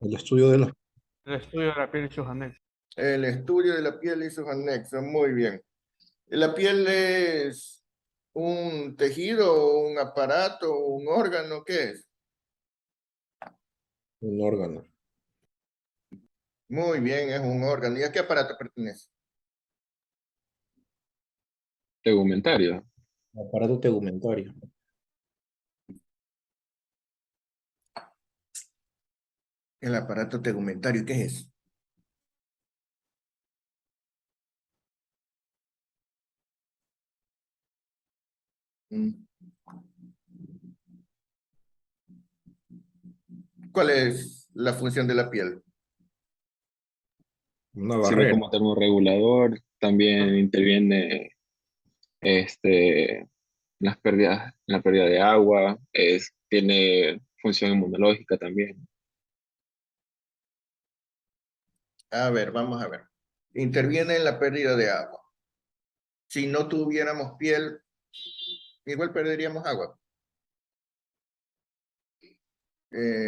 El estudio de los... El estudio de la piel y sus anexos. El estudio de la piel y sus anexos, muy bien. ¿La piel es un tejido, un aparato, un órgano? ¿Qué es? Un órgano. Muy bien, es un órgano. ¿Y a qué aparato pertenece? Tegumentario. Aparato tegumentario. El aparato tegumentario, ¿qué es eso? Mm. ¿Cuál es la función de la piel? Una Sirve barrera. como termorregulador, también interviene en la pérdida de agua, tiene función inmunológica también. A ver, vamos a ver. Interviene en la pérdida de agua. Si no tuviéramos piel, igual perderíamos agua.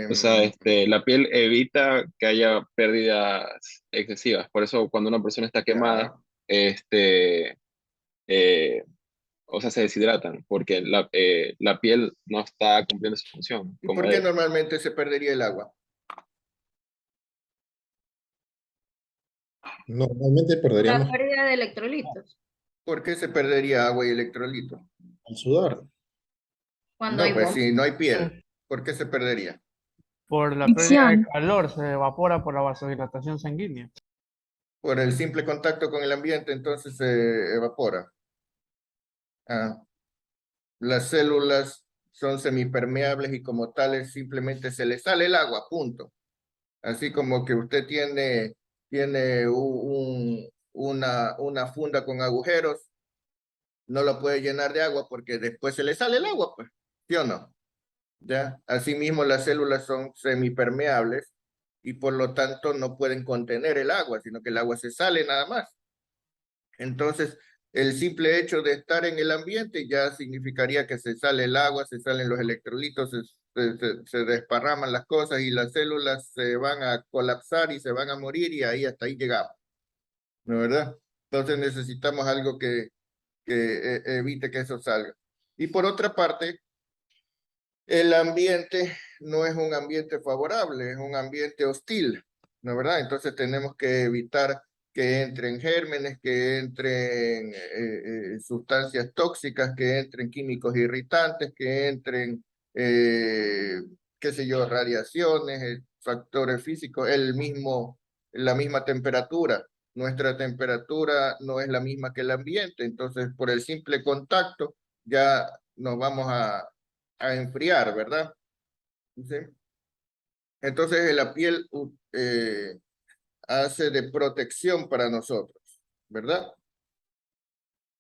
O sea, Em, la piel evita que haya pérdidas excesivas. Por eso cuando una persona está quemada, ya. este, eh, o sea, se deshidratan, porque la piel no está cumpliendo su función ¿Y como por qué debe. normalmente se perdería el agua? Normalmente La perderíamos pérdida de electrolitos ¿Por qué se perdería agua y electrolitos? al sudar. cuando No, hay pues si vómito. no hay piel, ¿por qué se perdería? Por la pérdida de Fricción. calor se evapora por la vasodilatación sanguínea. Por el simple contacto con el ambiente, entonces se evapora. Ah, las células son semipermeables y como tales simplemente se les sale el agua, punto. Así como que usted tiene una funda con agujeros, no lo puede llenar de agua porque después se le sale el agua, pues, ¿sí o no? ¿Ya? Asimismo, las células son semipermeables y por lo tanto no pueden contener el agua, sino que el agua se sale nada más. Entonces, el simple hecho de estar en el ambiente ya significaría que se sale el agua, se salen los electrolitos, se desparraman las cosas y las células se van a colapsar y se van a morir y ahí hasta ahí llegamos, ¿no es verdad? Entonces necesitamos algo que evite que eso salga. Y por otra parte, el ambiente no es un ambiente favorable, es un ambiente hostil, ¿no es verdad? Entonces tenemos que evitar que entren gérmenes, que entren sustancias tóxicas, que entren químicos irritantes, que entren, eh, qué sé yo, radiaciones, factores físicos, la misma temperatura. Nuestra temperatura no es la misma que el ambiente, entonces por el simple contacto ya nos vamos a enfriar, ¿verdad? ¿Sí? Entonces la piel hace de protección para nosotros, ¿verdad?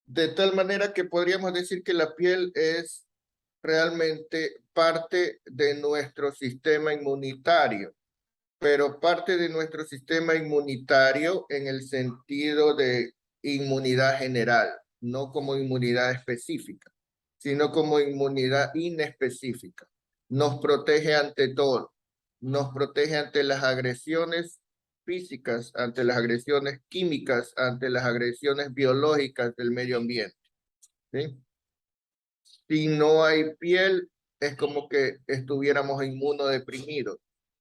De tal manera que podríamos decir que la piel es realmente parte de nuestro sistema inmunitario, pero parte de nuestro sistema inmunitario en el sentido de inmunidad general, no como inmunidad específica, sino como inmunidad inespecífica. Nos protege ante todo, nos protege ante las agresiones físicas, ante las agresiones químicas, ante las agresiones biológicas del medio ambiente. ¿Sí? Si no hay piel, es como que estuviéramos inmunodeprimidos.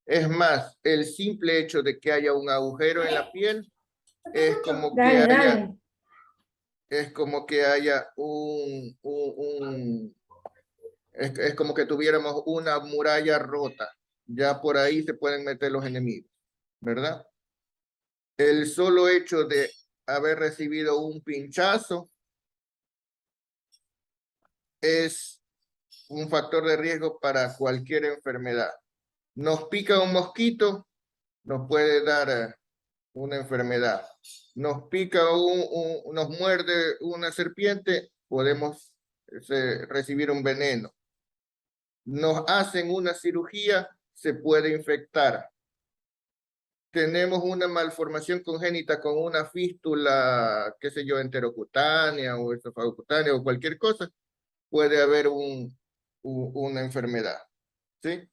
Es más, el simple hecho de que haya un agujero en la piel es como que Dale, haya, dale. es como que haya es como que tuviéramos una muralla rota. Ya por ahí se pueden meter los enemigos, ¿verdad? El solo hecho de haber recibido un pinchazo es un factor de riesgo para cualquier enfermedad. Nos pica un mosquito, nos puede dar una enfermedad. Nos pica nos muerde una serpiente, podemos recibir un veneno. Nos hacen una cirugía, se puede infectar. Tenemos una malformación congénita con una fístula, qué sé yo, enterocutánea o esofagocutánea o cualquier cosa, puede haber una enfermedad. ¿Sí?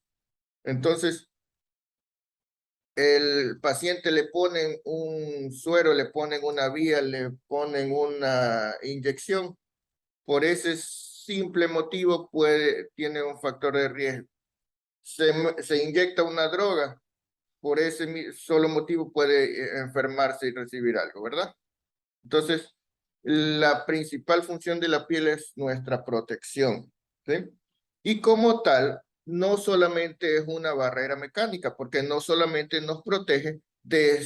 Entonces, el paciente le ponen un suero, le ponen una vía, le ponen una inyección, por ese simple motivo tiene un factor de riesgo. Se inyecta una droga, por ese solo motivo puede enfermarse y recibir algo, ¿verdad? Entonces, la principal función de la piel es nuestra protección, ¿sí? Y como tal, no solamente es una barrera mecánica, porque no solamente nos protege de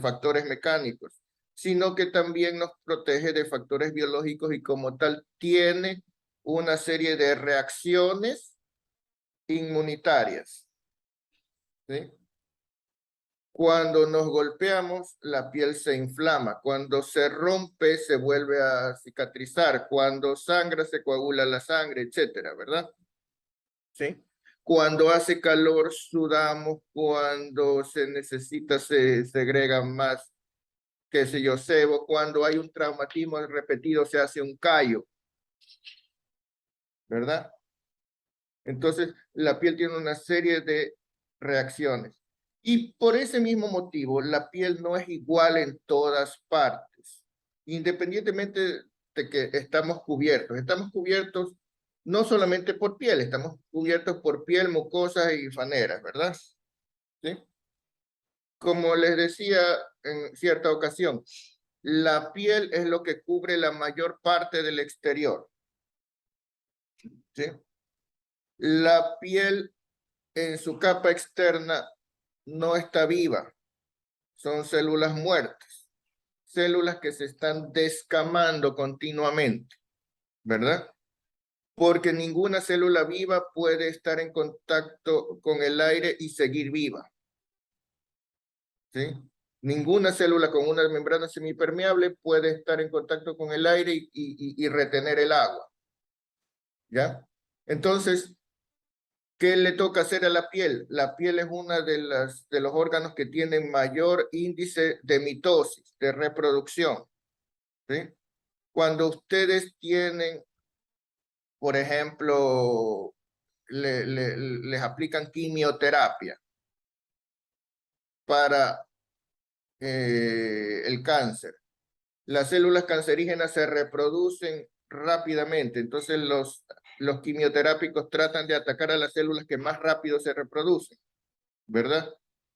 factores mecánicos, sino que también nos protege de factores biológicos y como tal tiene una serie de reacciones inmunitarias, ¿sí? Cuando nos golpeamos, la piel se inflama. Cuando se rompe, se vuelve a cicatrizar. Cuando sangra, se coagula la sangre, etcétera, ¿verdad? ¿Sí? Cuando hace calor, sudamos. Cuando se necesita, se segrega más, qué sé yo, sebo. Cuando hay un traumatismo repetido, se hace un callo, ¿verdad? Entonces, la piel tiene una serie de reacciones. Y por ese mismo motivo, la piel no es igual en todas partes, independientemente de que estamos cubiertos. Estamos cubiertos no solamente por piel, estamos cubiertos por piel, mucosas y faneras, ¿verdad? ¿Sí? Como les decía en cierta ocasión, la piel es lo que cubre la mayor parte del exterior, ¿sí? La piel en su capa externa no está viva, son células muertas, células que se están descamando continuamente, ¿verdad? Porque ninguna célula viva puede estar en contacto con el aire y seguir viva, ¿sí? Ninguna célula con una membrana semipermeable puede estar en contacto con el aire y retener el agua, ¿ya? Entonces, ¿qué le toca hacer a la piel? La piel es uno de los órganos que tienen mayor índice de mitosis, de reproducción, ¿sí? Cuando ustedes tienen, por ejemplo, les aplican quimioterapia para el cáncer, las células cancerígenas se reproducen rápidamente, entonces los quimioterápicos tratan de atacar a las células que más rápido se reproducen, ¿verdad?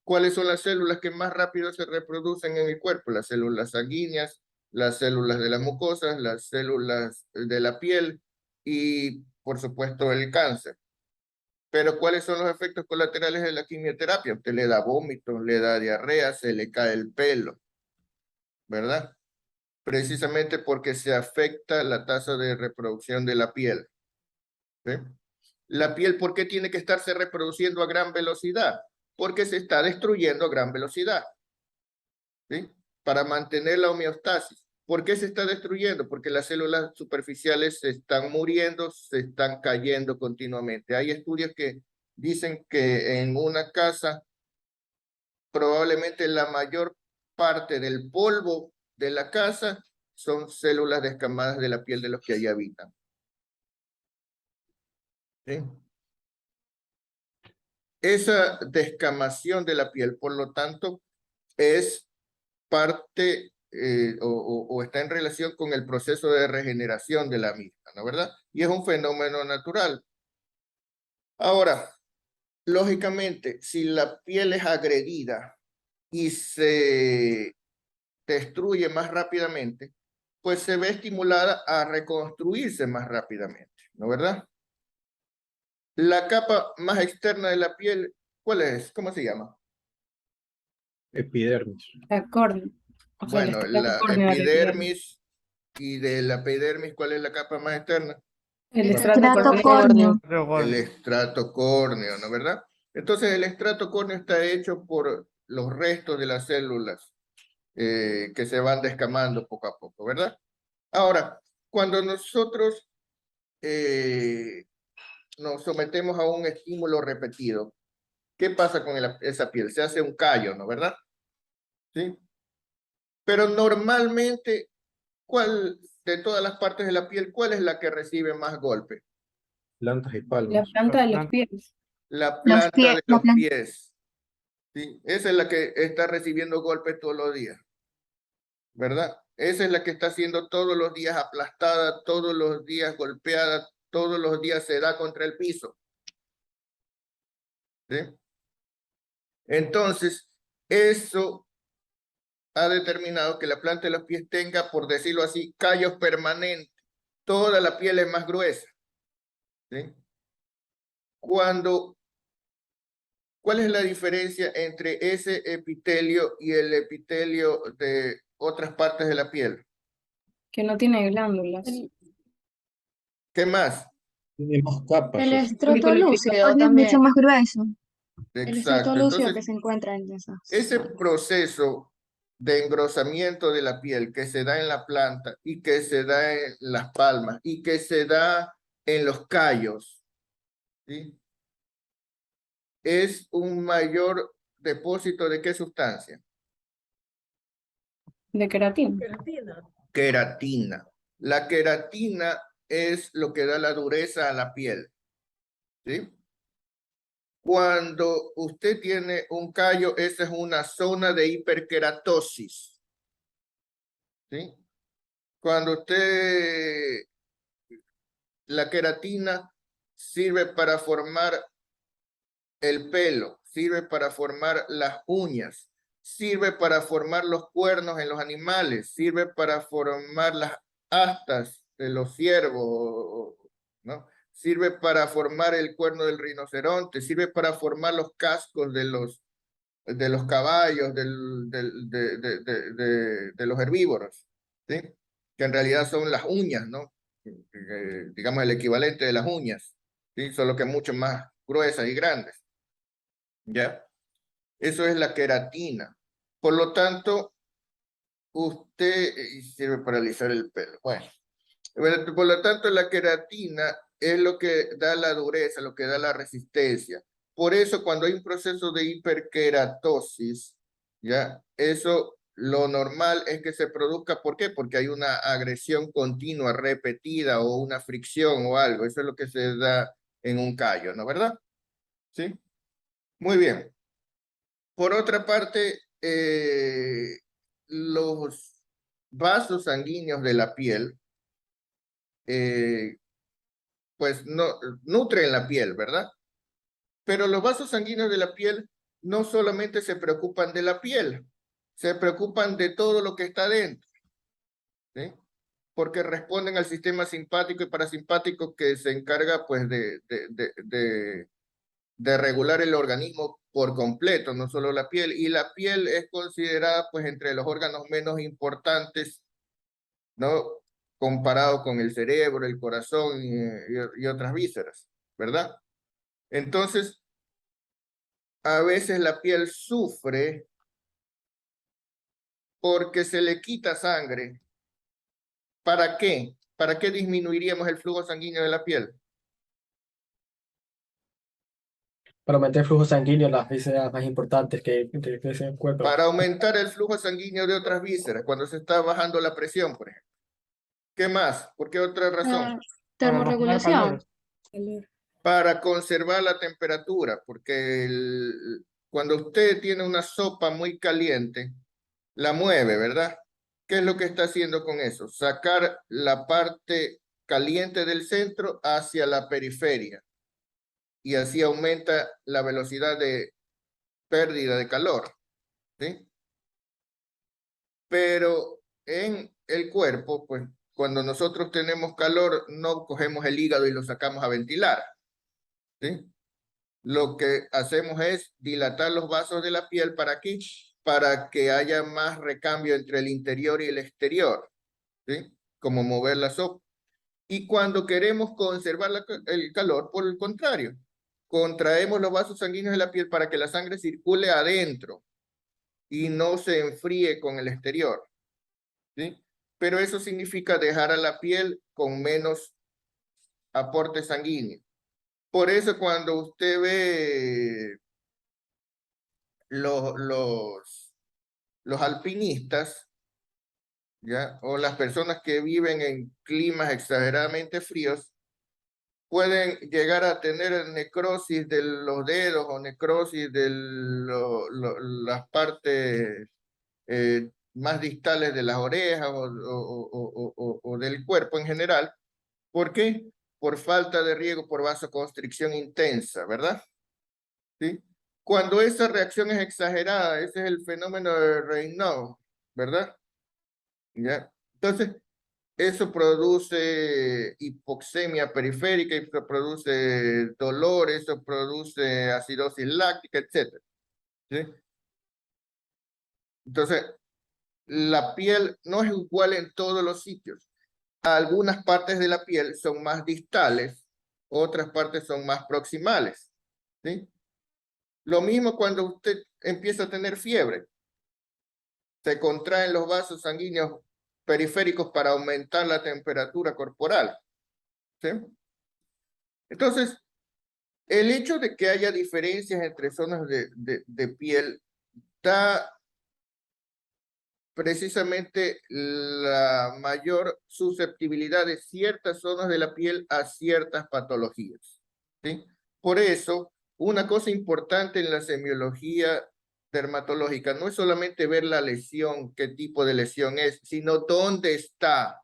¿Cuáles son las células que más rápido se reproducen en el cuerpo? Las células sanguíneas, las células de las mucosas, las células de la piel y, por supuesto, el cáncer. Pero ¿cuáles son los efectos colaterales de la quimioterapia? Usted le da vómito, le da diarrea, se le cae el pelo, ¿verdad? Precisamente porque se afecta la tasa de reproducción de la piel, ¿sí? La piel, ¿por qué tiene que estarse reproduciendo a gran velocidad? Porque se está destruyendo a gran velocidad, ¿sí? Para mantener la homeostasis. ¿Por qué se está destruyendo? Porque las células superficiales se están muriendo, se están cayendo continuamente. Hay estudios que dicen que en una casa probablemente la mayor parte del polvo de la casa son células descamadas de la piel de los que allí habitan, ¿sí? Esa descamación de la piel, por lo tanto, es parte o está en relación con el proceso de regeneración de la misma, ¿no? ¿Verdad? Y es un fenómeno natural. Ahora, lógicamente, si la piel es agredida y se destruye más rápidamente, pues se ve estimulada a reconstruirse más rápidamente, ¿no? ¿Verdad? La capa más externa de la piel, ¿cuál es? ¿Cómo se llama? Epidermis. La córnea. O sea, el Bueno, estrato la córneo de la epidermis. epidermis y de la epidermis, ¿cuál es la capa más externa? El Bueno, estrato córneo. Creo el que estrato córneo, ¿no? ¿Verdad? Entonces el estrato córneo está hecho por los restos de las células que se van descamando poco a poco, ¿verdad? Ahora, cuando nosotros nos sometemos a un estímulo repetido, ¿qué pasa con esa piel? Se hace un callo, ¿no? ¿Verdad? ¿Sí? Pero normalmente, ¿cuál de todas las partes de la piel, cuál es la que recibe más golpe? Plantas y La palmas. planta de los pies. La planta de la los planta. pies. ¿Sí? Esa es la que está recibiendo golpes todos los días, ¿verdad? Esa es la que está siendo todos los días aplastada, todos los días golpeada, todos los días se da contra el piso. ¿Sí? Entonces, eso ha determinado que la planta de los pies tenga, por decirlo así, callos permanentes. Toda la piel es más gruesa. ¿Sí? ¿Cuál es la diferencia entre ese epitelio y el epitelio de otras partes de la piel? Que no tiene glándulas. ¿Qué más? Tiene más capas. El o sea, estrato Folículo lúcido epitelioso es mucho también. más grueso. El estrato Exacto. lúcido que Entonces, se encuentra en esas ese zonas. proceso de engrosamiento de la piel que se da en la planta y que se da en las palmas y que se da en los callos, ¿sí? Es un mayor depósito ¿de qué sustancia? De queratina. Queratina. La queratina es lo que da la dureza a la piel, ¿sí? Cuando usted tiene un callo, esa es una zona de hiperkeratosis, ¿sí? Cuando la queratina sirve para formar el pelo, sirve para formar las uñas, sirve para formar los cuernos en los animales, sirve para formar las astas de los ciervos, ¿no? Sirve para formar el cuerno del rinoceronte, sirve para formar los cascos de los caballos, de los herbívoros, ¿sí? Que en realidad son las uñas, ¿no? Digamos el equivalente de las uñas, ¿sí? Solo que mucho más gruesas y grandes. ¿Ya? Eso es la queratina. Por lo tanto, usted sirve para alisar el pelo. Bueno, por lo tanto, la queratina es lo que da la dureza, lo que da la resistencia. Por eso, cuando hay un proceso de hiperkeratosis, ¿ya? Eso lo normal es que se produzca. ¿Por qué? Porque hay una agresión continua, repetida, o una fricción o algo. Eso es lo que se da en un callo, ¿no? ¿Verdad? ¿Sí? Muy bien. Por otra parte, los vasos sanguíneos de la piel, pues no nutren la piel, ¿verdad? Pero los vasos sanguíneos de la piel no solamente se preocupan de la piel, se preocupan de todo lo que está dentro, ¿sí? Porque responden al sistema simpático y parasimpático que se encarga, pues, de regular el organismo por completo, no solo la piel. Y la piel es considerada, pues, entre los órganos menos importantes, ¿no? Comparado con el cerebro, el corazón y otras vísceras, ¿verdad? Entonces, a veces la piel sufre porque se le quita sangre. ¿Para qué? ¿Para qué disminuiríamos el flujo sanguíneo de la piel? Para aumentar el flujo sanguíneo a las vísceras más importantes que es el cuerpo. Para aumentar el flujo sanguíneo de otras vísceras, cuando se está bajando la presión, por ejemplo. ¿Qué más? ¿Por qué otra razón? Para no generar Termorregulación. calor. Para conservar la temperatura, porque cuando usted tiene una sopa muy caliente, la mueve, ¿verdad? ¿Qué es lo que está haciendo con eso? Sacar la parte caliente del centro hacia la periferia, y así aumenta la velocidad de pérdida de calor, ¿sí? Pero en el cuerpo, pues, cuando nosotros tenemos calor, no cogemos el hígado y lo sacamos a ventilar, ¿sí? Lo que hacemos es dilatar los vasos de la piel. ¿Para qué? Para que haya más recambio entre el interior y el exterior, ¿sí? Como mover la sopa. Y cuando queremos conservar el calor, por el contrario, contraemos los vasos sanguíneos de la piel para que la sangre circule adentro y no se enfríe con el exterior, ¿sí? Pero eso significa dejar a la piel con menos aporte sanguíneo. Por eso cuando usted ve los alpinistas, ¿ya? O las personas que viven en climas exageradamente fríos, pueden llegar a tener necrosis de los dedos o necrosis de las partes más distales de las orejas o del cuerpo en general. ¿Por qué? Por falta de riego, por vasoconstricción intensa, ¿verdad? ¿Sí? Cuando esa reacción es exagerada, ese es el fenómeno de Raynaud, ¿verdad? ¿Ya? Entonces, eso produce hipoxemia periférica, eso produce dolor, eso produce acidosis láctica, etc. ¿Sí? Entonces, la piel no es igual en todos los sitios. Algunas partes de la piel son más distales, otras partes son más proximales. ¿Sí? Lo mismo cuando usted empieza a tener fiebre. Se contraen los vasos sanguíneos periféricos para aumentar la temperatura corporal. ¿Sí? Entonces, el hecho de que haya diferencias entre zonas de piel da precisamente la mayor susceptibilidad de ciertas zonas de la piel a ciertas patologías. ¿Sí? Por eso, una cosa importante en la semiología dermatológica no es solamente ver la lesión, qué tipo de lesión es, sino dónde está,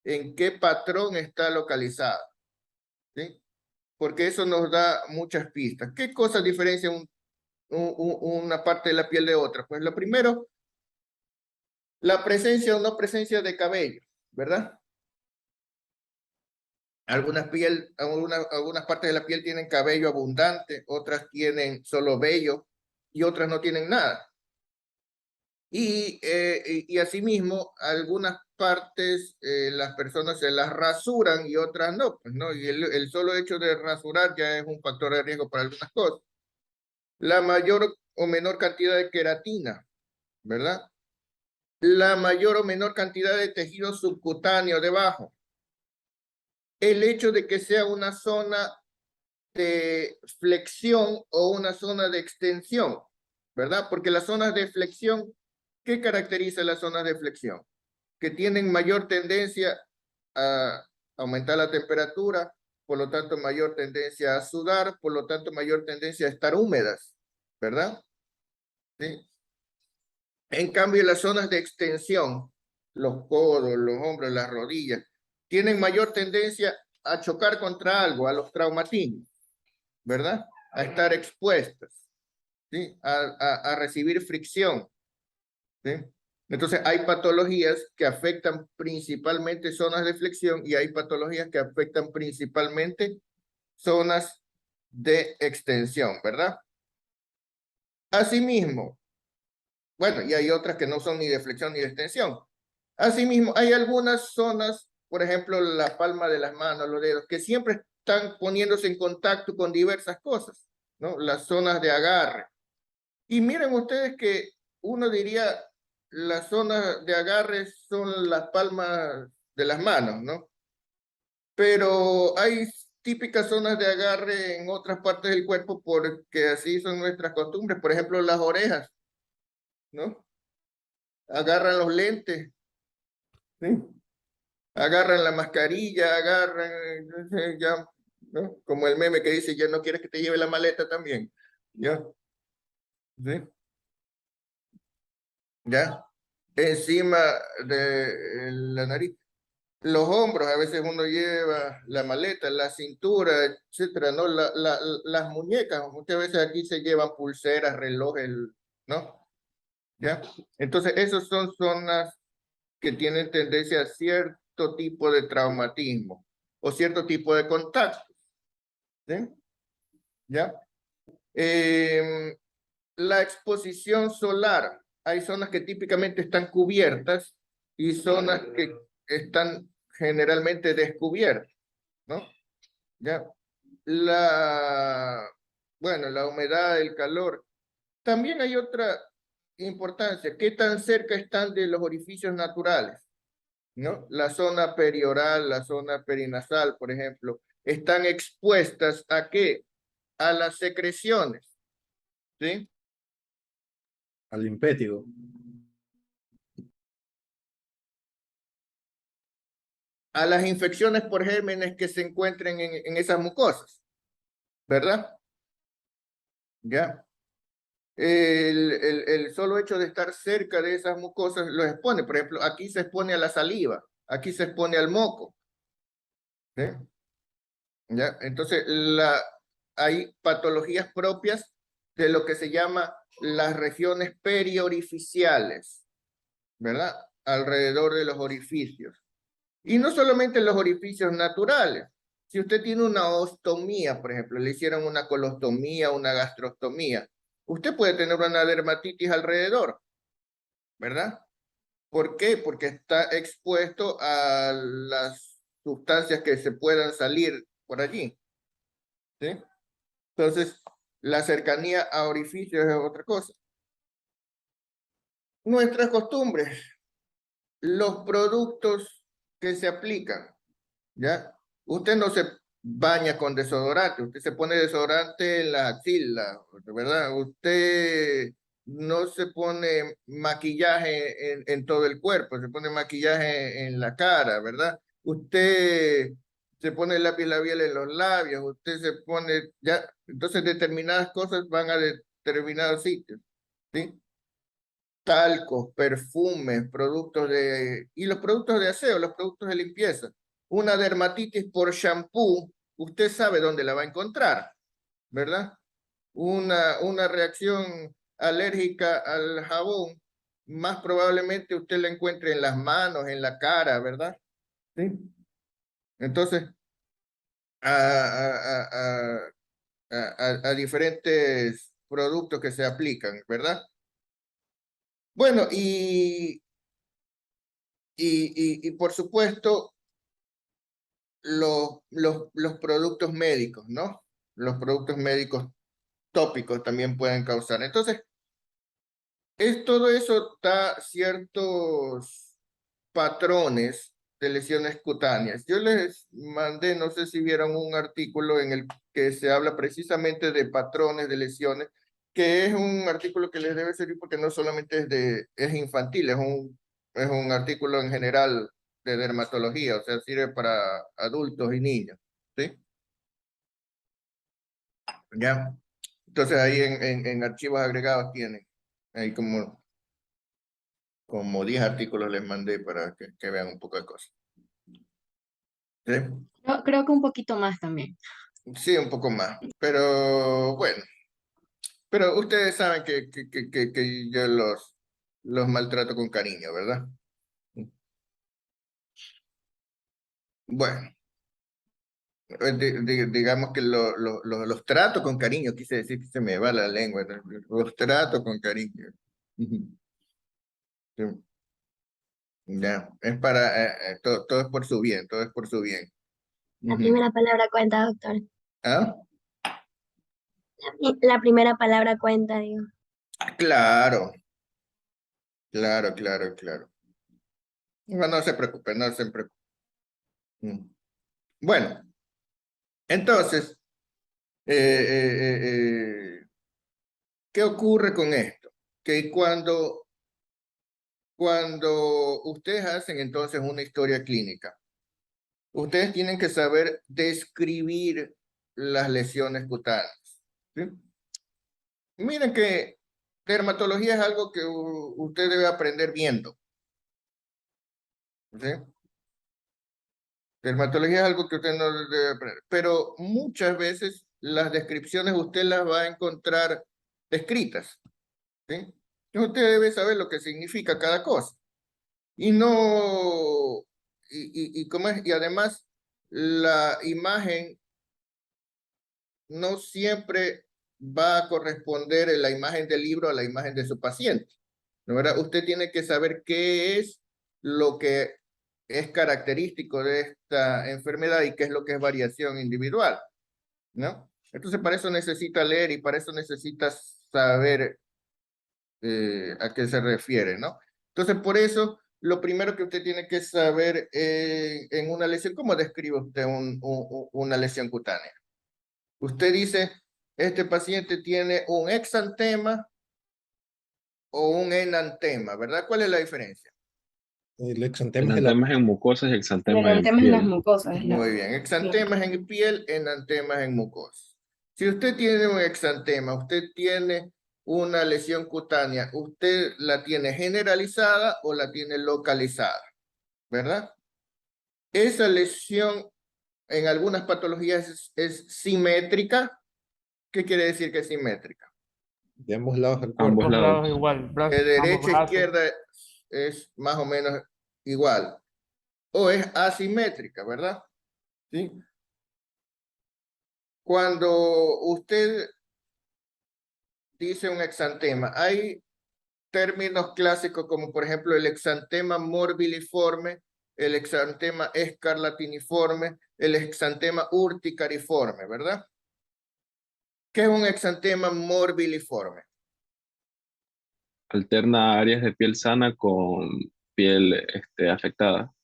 en qué patrón está localizada. ¿Sí? Porque eso nos da muchas pistas. ¿Qué cosas diferencian una parte de la piel de otra? Pues lo primero, la presencia o no presencia de cabello, ¿verdad? Algunas partes de la piel tienen cabello abundante, otras tienen solo vello y otras no tienen nada. Y asimismo, algunas partes las personas se las rasuran y otras no, pues, ¿no? Y el solo hecho de rasurar ya es un factor de riesgo para algunas cosas. La mayor o menor cantidad de queratina, ¿verdad? La mayor o menor cantidad de tejido subcutáneo debajo. El hecho de que sea una zona de flexión o una zona de extensión, ¿verdad? Porque las zonas de flexión, ¿qué caracteriza las zonas de flexión? Que tienen mayor tendencia a aumentar la temperatura, por lo tanto mayor tendencia a sudar, por lo tanto mayor tendencia a estar húmedas, ¿verdad? ¿Sí? En cambio, las zonas de extensión, los codos, los hombros, las rodillas, tienen mayor tendencia a chocar contra algo, a los traumatismos, ¿verdad? A estar expuestas, ¿sí? A recibir fricción, ¿sí? Entonces, hay patologías que afectan principalmente zonas de flexión y hay patologías que afectan principalmente zonas de extensión, ¿verdad? Asimismo, bueno, y hay otras que no son ni de flexión ni de extensión. Asimismo, hay algunas zonas, por ejemplo, la palma de las manos, los dedos, que siempre están poniéndose en contacto con diversas cosas, ¿no? Las zonas de agarre. Y miren ustedes que uno diría, las zonas de agarre son las palmas de las manos, ¿no? Pero hay típicas zonas de agarre en otras partes del cuerpo porque así son nuestras costumbres. Por ejemplo, las orejas, ¿no? Agarran los lentes, ¿sí? Agarran la mascarilla, agarran, ya, ¿no? Como el meme que dice, ya no quieres que te lleve la maleta también, ¿ya? ¿Sí? ¿Ya? Encima de la nariz. Los hombros, a veces uno lleva la maleta, la cintura, etcétera, ¿no? Las muñecas, muchas veces aquí se llevan pulseras, relojes, ¿no? ¿Ya? Entonces, esas son zonas que tienen tendencia a cierto tipo de traumatismo o cierto tipo de contacto. ¿Sí? ¿Ya? La exposición solar. Hay zonas que típicamente están cubiertas y zonas que están generalmente descubiertas, ¿no? ¿Ya? Bueno, la humedad, el calor. También hay otra importancia. ¿Qué tan cerca están de los orificios naturales? ¿No? La zona perioral, la zona perinasal, por ejemplo, están expuestas ¿a qué? A las secreciones, ¿sí? Al impétigo. a las infecciones por gérmenes que se encuentren en esas mucosas, ¿verdad? ¿Ya? El solo hecho de estar cerca de esas mucosas los expone. Por ejemplo, aquí se expone a la saliva, aquí se expone al moco. ¿Sí? ¿Ya? Entonces, hay patologías propias de lo que se llama las regiones periorificiales, ¿verdad? Alrededor de los orificios. Y no solamente los orificios naturales. Si usted tiene una ostomía, por ejemplo, le hicieron una colostomía, una gastrostomía, usted puede tener una dermatitis alrededor, ¿verdad? ¿Por qué? Porque está expuesto a las sustancias que se puedan salir por allí, ¿sí? Entonces, la cercanía a orificios es otra cosa. Nuestras costumbres, los productos que se aplican, ¿ya? Usted no se baña con desodorante, usted se pone desodorante en la axila, ¿verdad? Usted no se pone maquillaje en todo el cuerpo, se pone maquillaje en la cara, ¿verdad? Usted se pone lápiz labial en los labios, usted se pone, ya, entonces determinadas cosas van a determinados sitios, ¿sí? Talcos, perfumes, productos y los productos de aseo, los productos de limpieza. Una dermatitis por shampoo, usted sabe dónde la va a encontrar, ¿verdad? Una reacción alérgica al jabón, más probablemente usted la encuentre en las manos, en la cara, ¿verdad? ¿Sí? Entonces, a diferentes productos que se aplican, ¿verdad? Bueno, y por supuesto, los productos médicos, ¿no? Los productos médicos tópicos también pueden causar. Entonces, todo eso da ciertos patrones de lesiones cutáneas. Yo les mandé, no sé si vieron un artículo en el que se habla precisamente de patrones de lesiones, que es un artículo que les debe servir porque no solamente es infantil, es un artículo en general de dermatología, o sea, sirve para adultos y niños, ¿sí? ¿Ya? Entonces ahí en archivos agregados tienen, ahí como 10 artículos les mandé para que vean un poco de cosas. ¿Sí? Creo que un poquito más también. Sí, un poco más, pero bueno, pero ustedes saben que yo los maltrato con cariño, ¿verdad? Bueno, digamos que los trato con cariño, quise decir que se me va la lengua, ¿no? Los trato con cariño. Sí, ya, es para, todo es por su bien, todo es por su bien. La Ujú. primera palabra cuenta, doctor. ¿Ah? La primera palabra cuenta, digo. Claro, claro. No, no se preocupe, no se preocupe. Bueno, entonces, ¿qué ocurre con esto? Que cuando ustedes hacen entonces una historia clínica, ustedes tienen que saber describir las lesiones cutáneas, ¿sí? Miren que dermatología es algo que usted debe aprender viendo, ¿sí? Dermatología es algo que usted no debe aprender, pero muchas veces las descripciones usted las va a encontrar escritas, ¿sí? Usted debe saber lo que significa cada cosa. Y no, ¿cómo es? Y además, la imagen no siempre va a corresponder en la imagen del libro a la imagen de su paciente, ¿no, verdad? Usted tiene que saber qué es lo que es característico de esta enfermedad y qué es lo que es variación individual, ¿no? Entonces, para eso necesita leer y para eso necesita saber a qué se refiere, ¿no? Entonces, por eso, lo primero que usted tiene que saber en una lesión, ¿cómo describe usted una lesión cutánea? Usted dice, este paciente tiene un exantema o un enantema, ¿verdad? ¿Cuál es la diferencia? El El exantema es el exantema es en mucosas y El exantema en exantema es en las piel. mucosas. es la- Muy bien, exantemas en piel, enantemas en mucosa. Si usted tiene un exantema, usted tiene una lesión cutánea, ¿usted la tiene generalizada o la tiene localizada? ¿Verdad? Esa lesión en algunas patologías es simétrica. ¿Qué quiere decir que es simétrica? de ambos lados del Ambos cuerpo. Ambos lados lados. igual, De ambos derecha a brazos. izquierda es más o menos igual. O es asimétrica, ¿verdad? ¿Sí? Cuando usted dice un exantema, hay términos clásicos como por ejemplo el exantema morbiliforme, el exantema escarlatiniforme, el exantema urticariforme, ¿verdad? ¿Qué es un exantema morbiliforme? Alterna áreas de piel sana con piel afectada.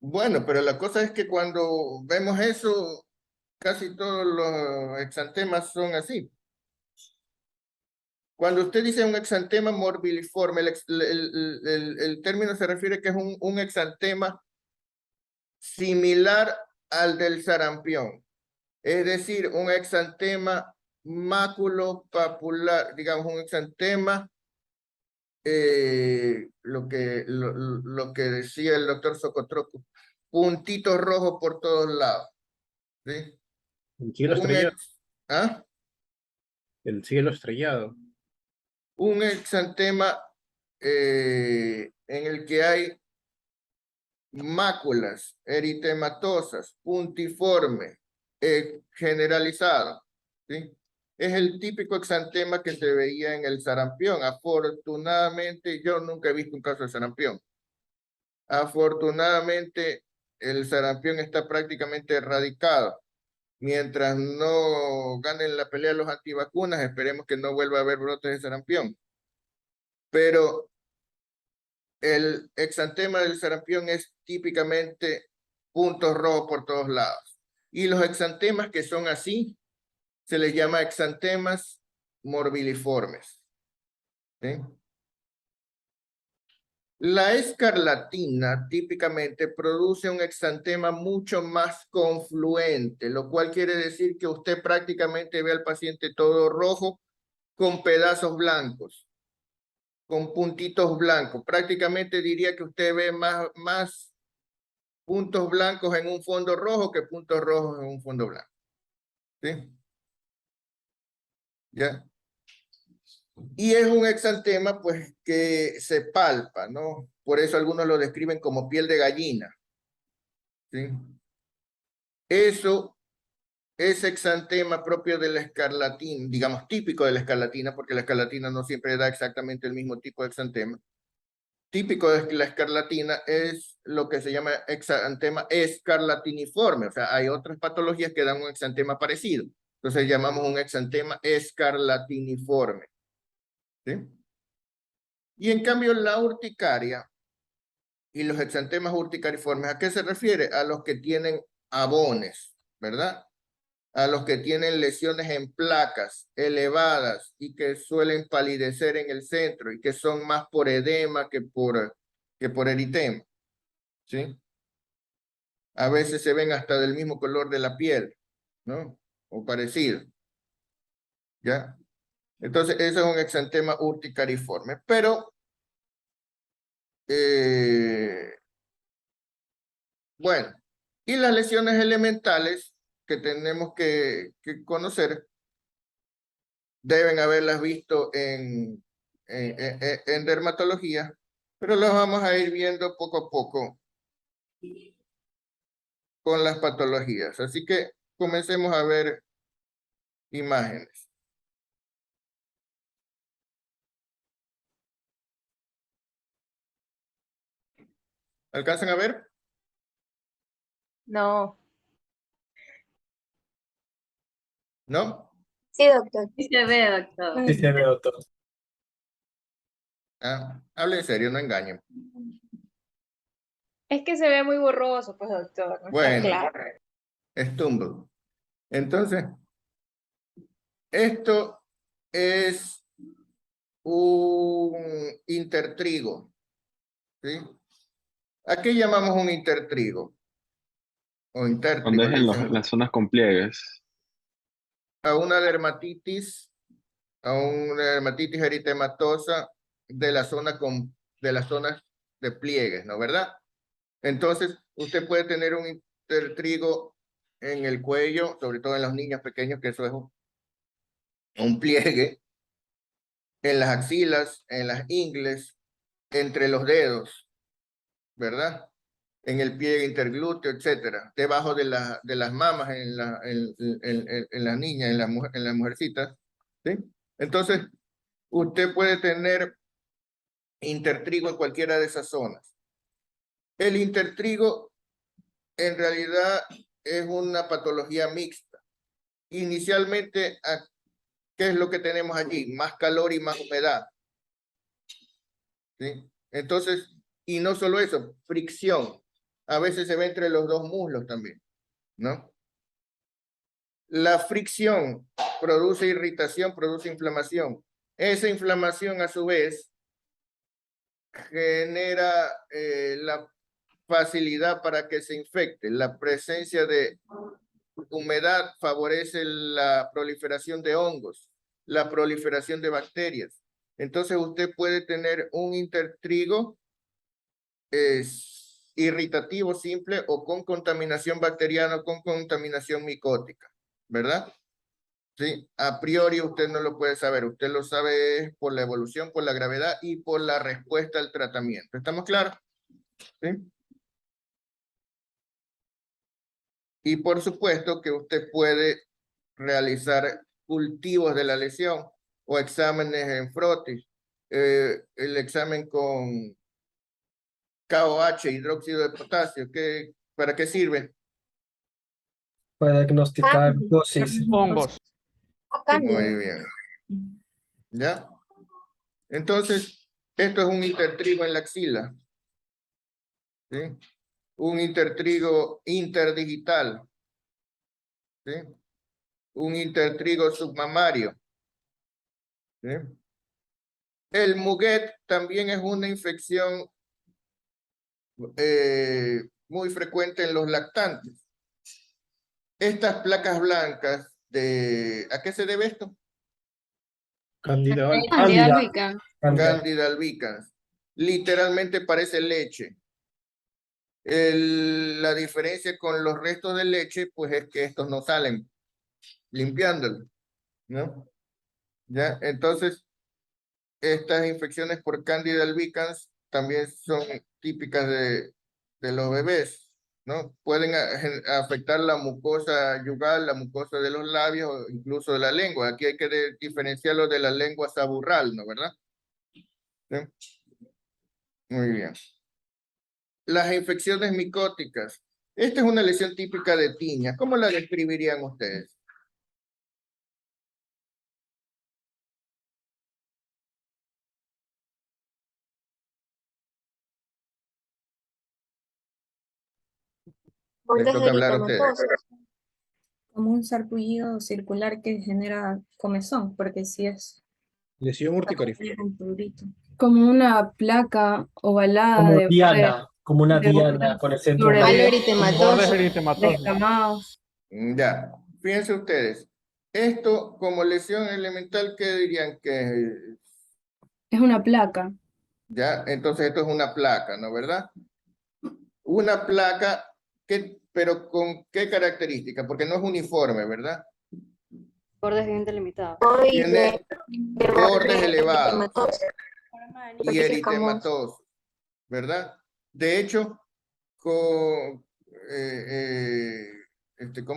Bueno, pero la cosa es que cuando vemos eso, casi todos los exantemas son así. Cuando usted dice un exantema morbiliforme, el término se refiere que es un exantema similar al del sarampión. Es decir, un exantema maculopapular, digamos, un exantema, lo que decía el doctor Socotroco, puntitos rojos por todos lados. ¿Sí? El cielo Un estrellado. ¿Ah? El cielo estrellado. Un exantema en el que hay máculas eritematosas, puntiforme, generalizado, ¿sí? Es el típico exantema que se veía en el sarampión. Afortunadamente, yo nunca he visto un caso de sarampión. Afortunadamente, el sarampión está prácticamente erradicado. Mientras no ganen la pelea los antivacunas, esperemos que no vuelva a haber brotes de sarampión. Pero el exantema del sarampión es típicamente puntos rojos por todos lados. Y los exantemas que son así, se les llama exantemas morbiliformes. ¿Sí? La escarlatina típicamente produce un exantema mucho más confluente, lo cual quiere decir que usted prácticamente ve al paciente todo rojo con pedazos blancos, con puntitos blancos. Prácticamente diría que usted ve más puntos blancos en un fondo rojo que puntos rojos en un fondo blanco. ¿Sí? ¿Ya? Y es un exantema, pues, que se palpa, ¿no? Por eso algunos lo describen como piel de gallina. ¿Sí? Eso es exantema propio de la escarlatina, digamos, típico de la escarlatina, porque la escarlatina no siempre da exactamente el mismo tipo de exantema. Típico de la escarlatina es lo que se llama exantema escarlatiniforme, o sea, hay otras patologías que dan un exantema parecido. Entonces llamamos un exantema escarlatiniforme. ¿Sí? Y en cambio la urticaria y los exantemas urticariformes, ¿a qué se refiere? A los que tienen abones, ¿verdad? A los que tienen lesiones en placas elevadas y que suelen palidecer en el centro y que son más por edema que por eritema. ¿Sí? A veces se ven hasta del mismo color de la piel, ¿no? O parecido. ¿Ya? Entonces, eso es un exantema urticariforme. Pero, bueno, y las lesiones elementales que tenemos que conocer, deben haberlas visto en dermatología, pero las vamos a ir viendo poco a poco con las patologías. Así que comencemos a ver imágenes. ¿Alcanzan a ver? No. ¿No? Sí, doctor. Sí se ve, doctor. Sí, se ve, doctor. Ah, hable en serio, no engañen. Es que se ve muy borroso, pues, doctor. No está Bueno, claro. es Tumblr. Entonces, esto es un intertrigo, ¿sí? ¿A qué llamamos un intertrigo? O Cuando intértrigo, es le en dicen. las zonas con pliegues. A una dermatitis, eritematosa de la zona de las zonas de pliegues, ¿no? ¿Verdad? Entonces, usted puede tener un intertrigo en el cuello, sobre todo en los niños pequeños, que eso es un pliegue, en las axilas, en las ingles, entre los dedos, ¿verdad? En el pliegue interglúteo, etcétera, debajo de las mamas en las niñas, en las mujercitas, ¿sí? Entonces, usted puede tener intertrigo en cualquiera de esas zonas. El intertrigo en realidad es una patología mixta. Inicialmente, ¿qué es lo que tenemos allí? Más calor y más humedad. ¿Sí? Entonces, y no solo eso, fricción. A veces se ve entre los dos muslos también, ¿no? La fricción produce irritación, produce inflamación. Esa inflamación, a su vez, genera la facilidad para que se infecte. La presencia de humedad favorece la proliferación de hongos, la proliferación de bacterias. Entonces usted puede tener un intertrigo irritativo simple o con contaminación bacteriana o con contaminación micótica, ¿verdad? Sí, a priori usted no lo puede saber, usted lo sabe por la evolución, por la gravedad y por la respuesta al tratamiento. ¿Estamos claros? ¿Sí? Y por supuesto que usted puede realizar cultivos de la lesión o exámenes en frotis. El examen con KOH, hidróxido de potasio, ¿para qué sirve? Para diagnosticar Cándida. dosis. Hongos. Cándida. Muy bien. ¿Ya? Entonces, esto es un intertrigo en la axila. ¿Sí? Un intertrigo interdigital. ¿Sí? Un intertrigo submamario. ¿Sí? El Muguet también es una infección muy frecuente en los lactantes. Estas placas blancas, ¿a qué se debe esto? Candida albicans. Candida Cándida. albicans. Cándida. Candida albicans. Literalmente parece leche. La diferencia con los restos de leche, pues es que estos no salen limpiándolo, ¿no? ¿Ya? Entonces, estas infecciones por Candida albicans también son típicas de los bebés, ¿no? Pueden afectar la mucosa yugal, la mucosa de los labios o incluso de la lengua. Aquí hay que diferenciarlo de la lengua saburral, ¿no? ¿Verdad? ¿Sí? Muy bien. Las infecciones micóticas. Esta es una lesión típica de tiña. ¿Cómo la describirían ustedes? Les Bordes toca hablar a ustedes. eritematosos. Como un sarpullido circular que genera comezón, porque si es Lesión urticarial. un prurito. Como una placa ovalada Como de diana, como una de diana bordes con el centro sobre Halo blanco. Bordes eritematoso. eritematosos. descamados. Ya, fíjense ustedes. Esto como lesión elemental, ¿qué dirían que Es una placa. ya? Entonces esto es una placa, ¿no? ¿Verdad? Una placa, pero ¿con qué característica? Porque no es uniforme, ¿verdad? Bordes bien delimitados. Tiene bordes elevados Eritematosos. y eritematosos, ¿verdad? De hecho, ¿cómo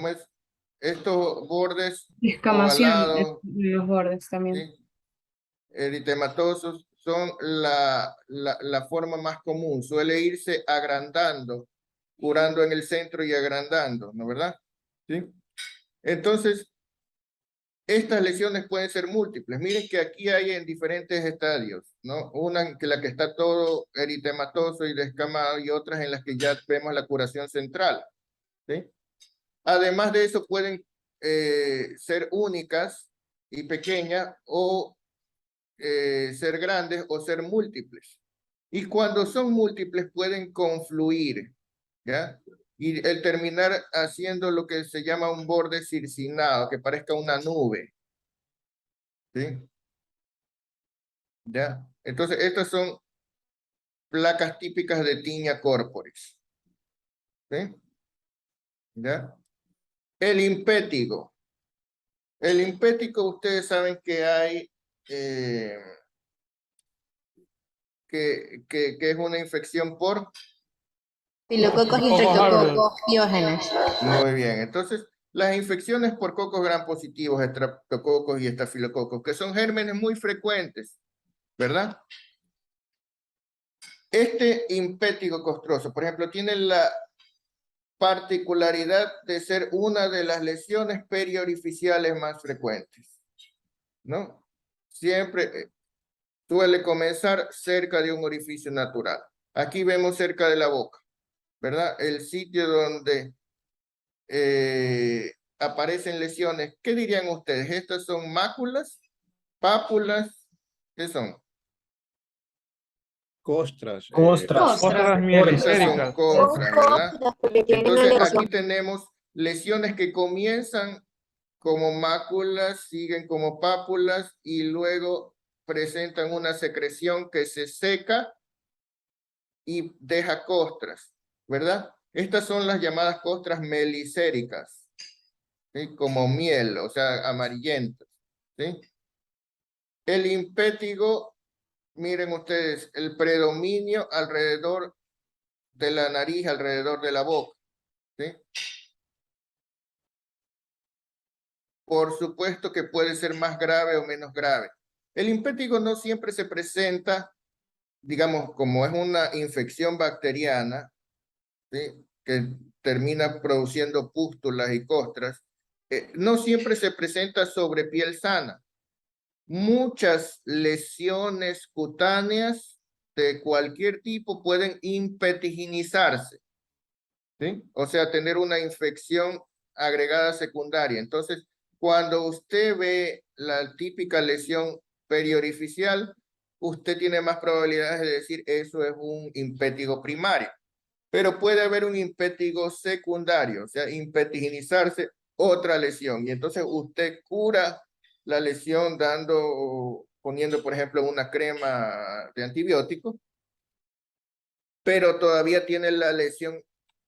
es? Estos bordes Descamación ovalados, en los bordes también. ¿sí? Eritematosos son la forma más común. Suele irse agrandando, curando en el centro y agrandando, ¿no? ¿Verdad? ¿Sí? Entonces, estas lesiones pueden ser múltiples. Miren que aquí hay en diferentes estadios, ¿no? Una que la que está todo eritematoso y descamado y otras en las que ya vemos la curación central, ¿sí? Además de eso pueden ser únicas y pequeñas o ser grandes o ser múltiples, Y cuando son múltiples pueden confluir, ¿ya? Y el terminar haciendo lo que se llama un borde circinado, que parezca una nube. ¿Sí? ¿Ya? Entonces, estas son placas típicas de tiña corporis. ¿Sí? ¿Ya? El impétigo. El impétigo, ustedes saben que hay, que es una infección por... Filococos y Cocos aureus. estreptococos piógenes. Muy bien, entonces las infecciones por cocos gram positivos, estreptococos y estafilococos, que son gérmenes muy frecuentes, ¿verdad? Este impétigo costroso, por ejemplo, tiene la particularidad de ser una de las lesiones periorificiales más frecuentes, ¿no? Siempre suele comenzar cerca de un orificio natural. Aquí vemos cerca de la boca, ¿verdad? El sitio donde aparecen lesiones. ¿Qué dirían ustedes? ¿Estas son máculas? ¿Pápulas? ¿Qué son? Costras. Costras. Costras Estas son mielicéricas. costras, ¿verdad? Porque tiene una Entonces lesión. aquí tenemos lesiones que comienzan como máculas, siguen como pápulas y luego presentan una secreción que se seca y deja costras, ¿verdad? Estas son las llamadas costras melicéricas, ¿sí? Como miel, o sea, amarillentas, ¿sí? El impétigo, miren ustedes, el predominio alrededor de la nariz, alrededor de la boca, ¿sí? Por supuesto que puede ser más grave o menos grave. El impétigo no siempre se presenta, digamos, como es una infección bacteriana, ¿sí? Que termina produciendo pústulas y costras, no siempre se presenta sobre piel sana. Muchas lesiones cutáneas de cualquier tipo pueden impetiginizarse, ¿sí? O sea, tener una infección agregada secundaria. Entonces, cuando usted ve la típica lesión periorificial, usted tiene más probabilidades de decir eso es un impétigo primario. Pero puede haber un impétigo secundario, o sea, impetiginizarse otra lesión. Y entonces usted cura la lesión poniendo, por ejemplo, una crema de antibiótico, pero todavía tiene la lesión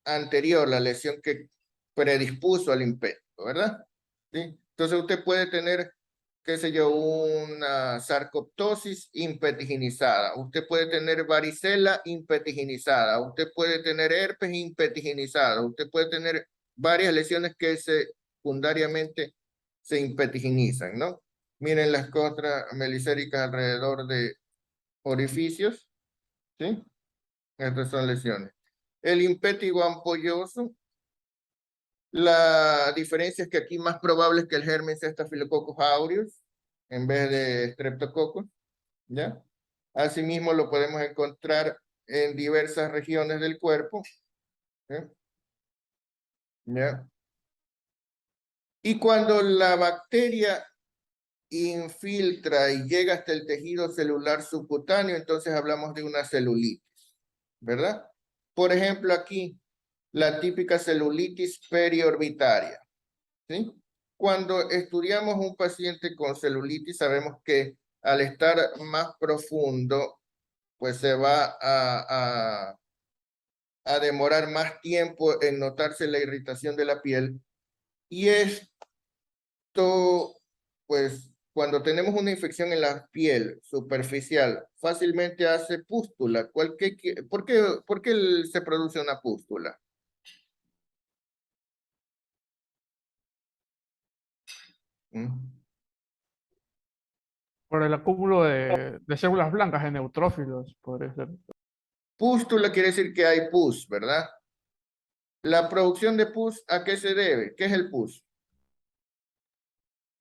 anterior, la lesión que predispuso al impétigo, ¿verdad? ¿Sí? Entonces usted puede tener, qué sé yo, una sarcoptosis impetiginizada, usted puede tener varicela impetiginizada, usted puede tener herpes impetiginizada, usted puede tener varias lesiones que secundariamente se impetiginizan, ¿no? Miren las costras melicéricas alrededor de orificios, ¿sí? Estas son lesiones. El impétigo ampolloso, la diferencia es que aquí más probable es que el germen sea Staphylococcus aureus en vez de Streptococcus, ¿ya? Asimismo lo podemos encontrar en diversas regiones del cuerpo, ¿ya? ¿Ya? Y cuando la bacteria infiltra y llega hasta el tejido celular subcutáneo, entonces hablamos de una celulitis, ¿verdad? Por ejemplo, aquí, la típica celulitis periorbitaria, ¿sí? Cuando estudiamos un paciente con celulitis, sabemos que al estar más profundo, pues se va a demorar más tiempo en notarse la irritación de la piel. Y esto, pues, cuando tenemos una infección en la piel superficial, fácilmente hace pústula. ¿Por qué se produce una pústula? ¿Mm? Por el acúmulo de células blancas de neutrófilos, podría ser. Pústula quiere decir que hay pus, ¿verdad? La producción de pus, ¿a qué se debe? ¿Qué es el pus?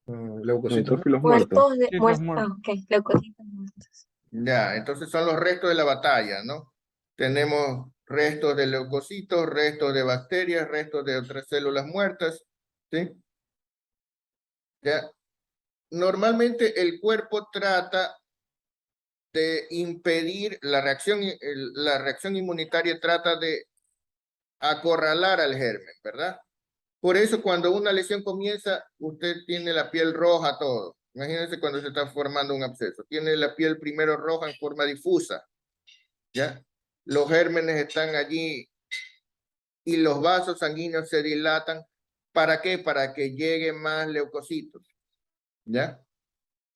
Leucocitos, ¿no? Neutrófilos muertos. Muertos de Sí, los muertos. muertos. Ok, leucocitos muertos. Ya, entonces son los restos de la batalla, ¿no? Tenemos restos de leucocitos, restos de bacterias, restos de otras células muertas, ¿sí? Ya. Normalmente el cuerpo trata de impedir la reacción inmunitaria, trata de acorralar al germen, ¿verdad? Por eso cuando una lesión comienza, usted tiene la piel roja todo. Imagínense cuando se está formando un absceso. Tiene la piel primero roja en forma difusa, ¿ya? Los gérmenes están allí y los vasos sanguíneos se dilatan. ¿Para qué? Para que lleguen más leucocitos, ¿ya?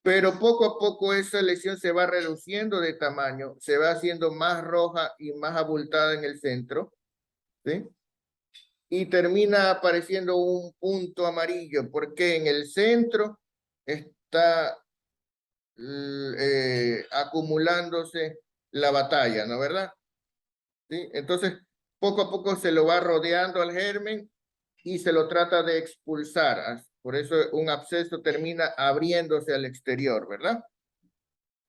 Pero poco a poco esa lesión se va reduciendo de tamaño, se va haciendo más roja y más abultada en el centro, ¿sí? Y termina apareciendo un punto amarillo, porque en el centro está acumulándose la batalla, ¿no verdad? ¿Sí? Entonces, poco a poco se lo va rodeando al germen y se lo trata de expulsar. Por eso un absceso termina abriéndose al exterior, ¿verdad?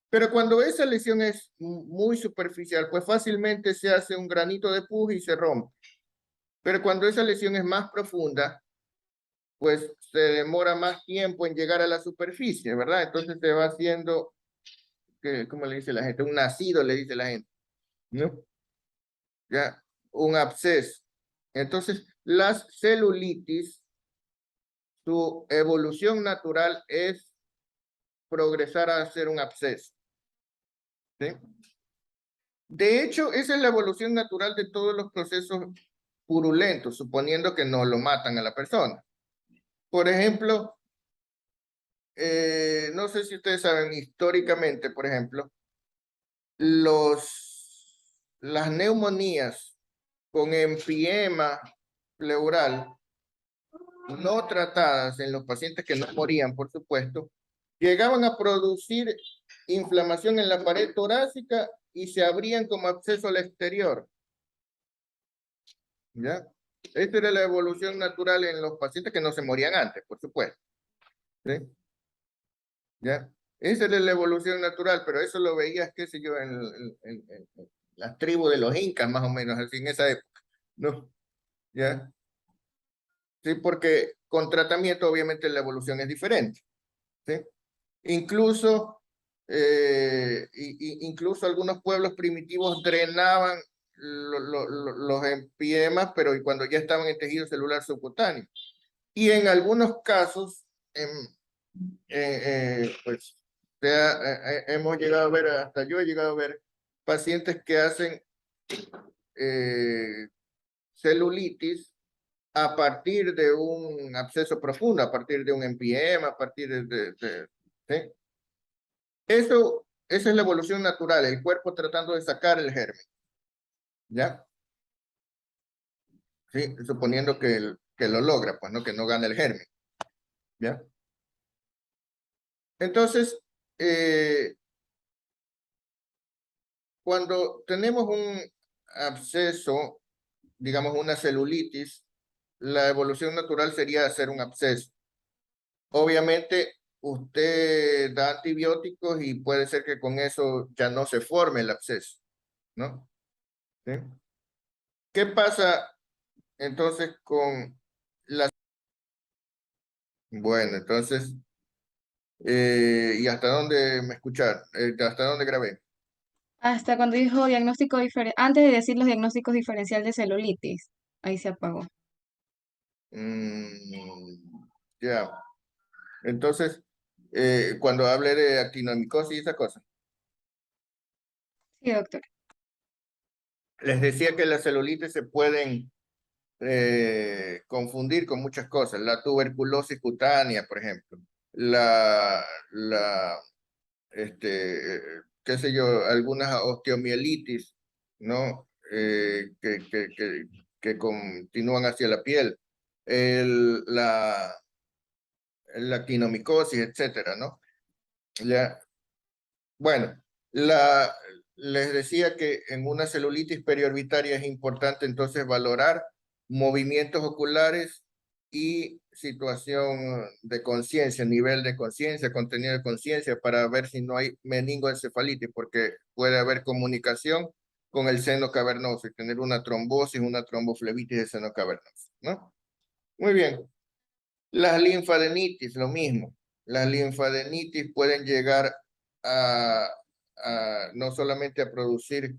Pero cuando esa lesión es muy superficial, pues fácilmente se hace un granito de pus y se rompe. Pero cuando esa lesión es más profunda, pues se demora más tiempo en llegar a la superficie, ¿verdad? Entonces se va haciendo, ¿cómo le dice la gente? Un nacido, le dice la gente, ¿no? Ya, un absceso. Entonces, las celulitis, su evolución natural es progresar a hacer un absceso, ¿sí? De hecho, esa es la evolución natural de todos los procesos purulentos, suponiendo que no lo matan a la persona. Por ejemplo, no sé si ustedes saben, históricamente, por ejemplo, las neumonías con empiema pleural no tratadas en los pacientes que no morían, por supuesto, llegaban a producir inflamación en la pared torácica y se abrían como absceso al exterior. ¿Ya? Esta era la evolución natural en los pacientes que no se morían antes, por supuesto. ¿Sí? ¿Ya? Esa era la evolución natural, pero eso lo veías, qué sé yo, en las tribus de los incas, más o menos, así en esa época, ¿no? ¿Ya? Sí, porque con tratamiento obviamente la evolución es diferente, ¿sí? Incluso, incluso algunos pueblos primitivos drenaban los empiemas, pero cuando ya estaban en tejido celular subcutáneo. Y en algunos casos, pues, hemos llegado a ver, hasta yo he llegado a ver pacientes que hacen celulitis a partir de un absceso profundo, a partir de un empiema, a partir ¿sí? Esa es la evolución natural, el cuerpo tratando de sacar el germen, ¿ya? Sí, suponiendo que lo logra, pues, ¿no? Que no gane el germen, ¿ya? Entonces, cuando tenemos un absceso, digamos una celulitis, la evolución natural sería hacer un absceso. Obviamente, usted da antibióticos y puede ser que con eso ya no se forme el absceso, ¿no? ¿Sí? ¿Qué pasa entonces con la... Bueno, entonces, ¿y hasta dónde me escucharon? ¿Hasta dónde grabé? Hasta cuando dijo diagnóstico diferencial, antes de decir los diagnósticos diferencial de celulitis, ahí se apagó. Ya. Entonces, cuando hablé de actinomicosis y esa cosa, Sí, doctor. les decía que las celulitis se pueden confundir con muchas cosas. La tuberculosis cutánea, por ejemplo. Qué sé yo, algunas osteomielitis, ¿no? Que continúan hacia la piel. La actinomicosis, etcétera, ¿no? Ya. Bueno, les decía que en una celulitis periorbitaria es importante entonces valorar movimientos oculares y situación de conciencia, nivel de conciencia, contenido de conciencia, para ver si no hay meningoencefalitis, porque puede haber comunicación con el seno cavernoso y tener una trombosis, una tromboflebitis de seno cavernoso, ¿no? Muy bien. Las linfadenitis, lo mismo. Las linfadenitis pueden llegar a no solamente a producir,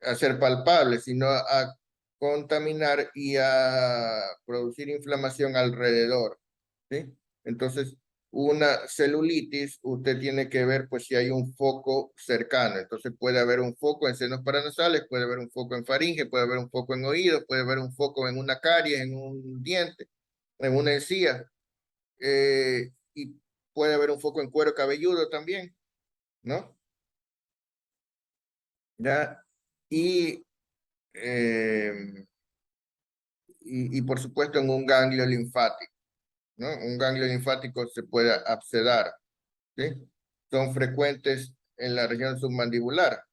a ser palpable, sino a contaminar y a producir inflamación alrededor, ¿sí? Entonces, una celulitis, usted tiene que ver pues si hay un foco cercano. Entonces puede haber un foco en senos paranasales, puede haber un foco en faringe, puede haber un foco en oído, puede haber un foco en una caries, en un diente, en una encía. Y puede haber un foco en cuero cabelludo también, ¿no? ¿Ya? Y, y por supuesto en un ganglio linfático, ¿no? Un ganglio linfático se puede abscedar, ¿sí? Son frecuentes en la región submandibular,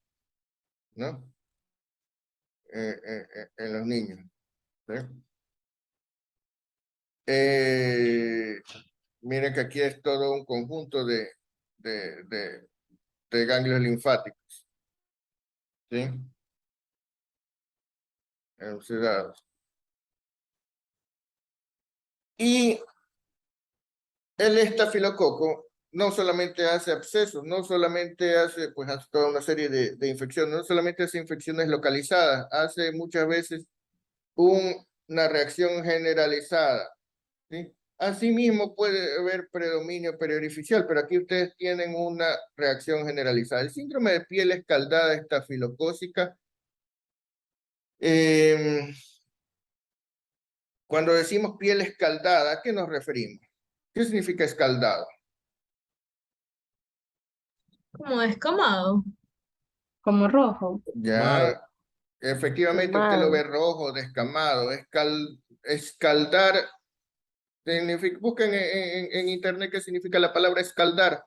¿no? En los niños, ¿sí? Miren que aquí es todo un conjunto de ganglios linfáticos, ¿sí? Elucidados. Y el estafilococo no solamente hace abscesos, no solamente hace, pues, hace toda una serie de infecciones, no solamente hace infecciones localizadas, hace muchas veces una reacción generalizada, ¿sí? Asimismo puede haber predominio periorificial, pero aquí ustedes tienen una reacción generalizada. El síndrome de piel escaldada estafilocócica, cuando decimos piel escaldada, ¿a qué nos referimos? ¿Qué significa escaldado? Como descamado. Como rojo. Ya, efectivamente usted lo ve rojo, descamado. Escaldar, busquen en internet qué significa la palabra escaldar.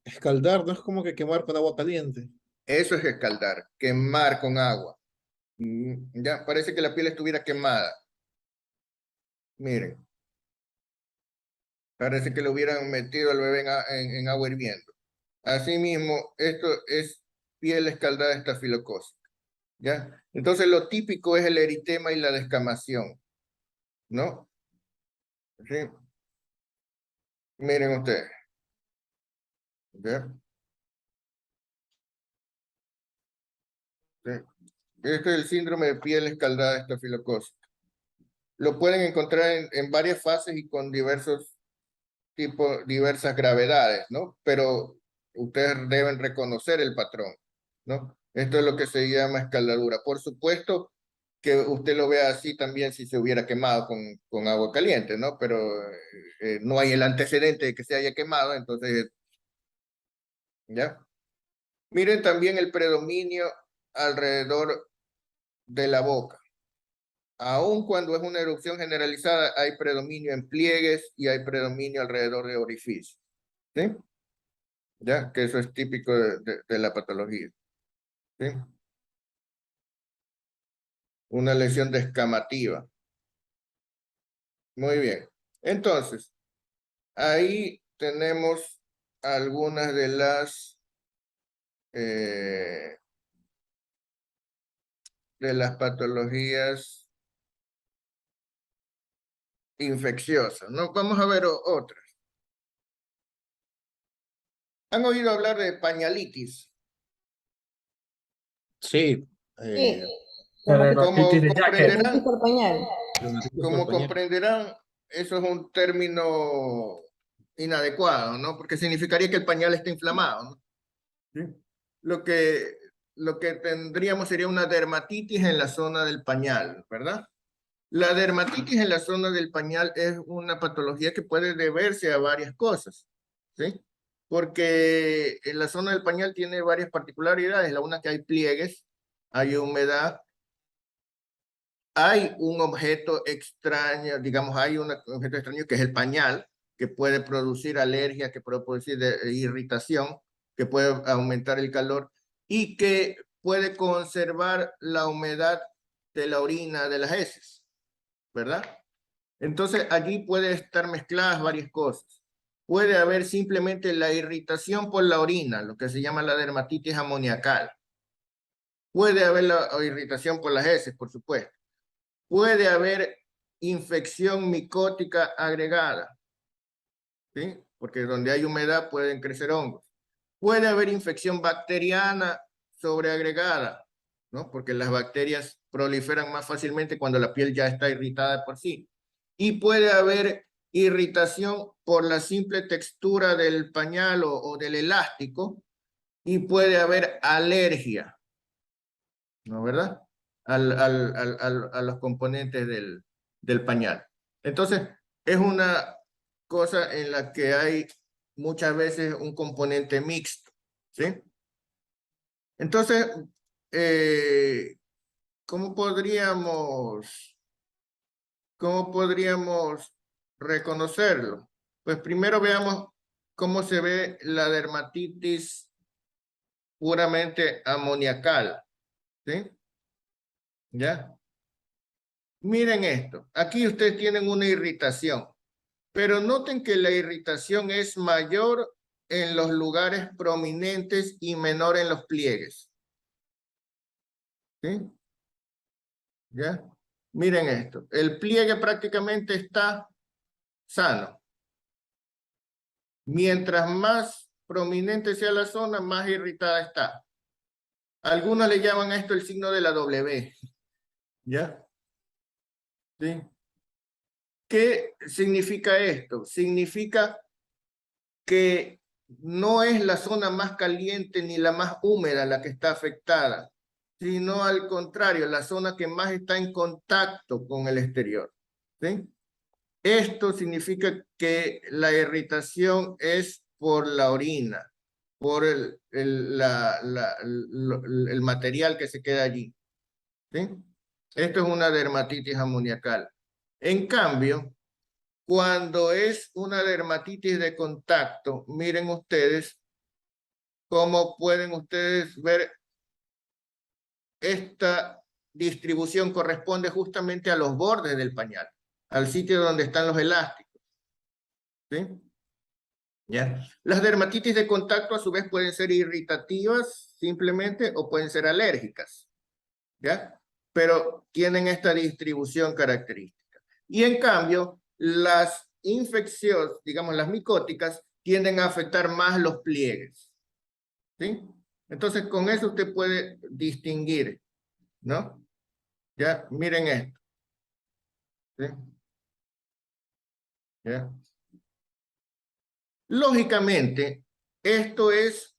Escaldar no es como que quemar con agua caliente. Eso es escaldar, quemar con agua. Ya, parece que la piel estuviera quemada. Miren, parece que le hubieran metido al bebé en agua hirviendo. Asimismo, esto es piel escaldada estafilocócica, ¿ya? Entonces, lo típico es el eritema y la descamación, ¿no? ¿Sí? Miren ustedes. ¿Ya? ¿Sí? Este es el síndrome de piel escaldada estafilocócica. Lo pueden encontrar en varias fases y con diversas gravedades, ¿no? Pero ustedes deben reconocer el patrón, ¿no? Esto es lo que se llama escaldadura. Por supuesto que usted lo vea así también si se hubiera quemado con agua caliente, ¿no? Pero no hay el antecedente de que se haya quemado, entonces, ¿ya? Miren también el predominio alrededor de la boca. Aun cuando es una erupción generalizada, hay predominio en pliegues y hay predominio alrededor de orificios, ¿sí? Ya, que eso es típico de la patología, ¿sí? Una lesión descamativa. Muy bien. Entonces, ahí tenemos algunas de las patologías infecciosas, ¿no? Vamos a ver otras. ¿Han oído hablar de pañalitis? Sí. Sí, Dermatitis de Jacket. dermatitis por pañal. Como comprenderán, eso es un término inadecuado, ¿no? Porque significaría que el pañal está inflamado, ¿no? ¿Sí? Lo que tendríamos sería una dermatitis en la zona del pañal, ¿verdad? La dermatitis en la zona del pañal es una patología que puede deberse a varias cosas, ¿sí? Porque en la zona del pañal tiene varias particularidades. La una que hay pliegues, hay humedad, hay un objeto extraño, digamos, hay un objeto extraño que es el pañal, que puede producir alergia, que puede producir irritación, que puede aumentar el calor y que puede conservar la humedad de la orina de las heces, ¿verdad? Entonces, allí puede estar mezcladas varias cosas. Puede haber simplemente la irritación por la orina, lo que se llama la dermatitis amoniacal. Puede haber la irritación por las heces, por supuesto. Puede haber infección micótica agregada, ¿sí? Porque donde hay humedad pueden crecer hongos. Puede haber infección bacteriana sobreagregada, ¿no? Porque las bacterias proliferan más fácilmente cuando la piel ya está irritada de por sí. Y puede haber irritación por la simple textura del pañal o del elástico, y puede haber alergia, ¿no? ¿Verdad? A los componentes del pañal. Entonces, es una cosa en la que hay muchas veces un componente mixto, ¿sí? Entonces, ¿cómo podríamos reconocerlo? Pues primero veamos cómo se ve la dermatitis puramente amoniacal, ¿sí? ¿Ya? Miren esto. Aquí ustedes tienen una irritación, pero noten que la irritación es mayor en los lugares prominentes y menor en los pliegues. ¿Sí? ¿Ya? Miren esto. El pliegue prácticamente está sano. Mientras más prominente sea la zona, más irritada está. Algunos le llaman a esto el signo de la W. ¿Ya? ¿Sí? ¿Qué significa esto? Significa que no es la zona más caliente ni la más húmeda la que está afectada, sino al contrario, la zona que más está en contacto con el exterior. ¿Sí? Esto significa que la irritación es por la orina, por el material que se queda allí. ¿Sí? Esto es una dermatitis amoniacal. En cambio, cuando es una dermatitis de contacto, miren ustedes cómo pueden ustedes ver esta distribución corresponde justamente a los bordes del pañal, al sitio donde están los elásticos. ¿Sí? ¿Ya? Las dermatitis de contacto a su vez pueden ser irritativas simplemente o pueden ser alérgicas. ¿Ya? Pero tienen esta distribución característica. Y en cambio, las infecciosas, digamos las micóticas, tienden a afectar más los pliegues. ¿Sí? Entonces, con eso usted puede distinguir, ¿no? Ya, miren esto. ¿Sí? ¿Ya? Lógicamente, esto es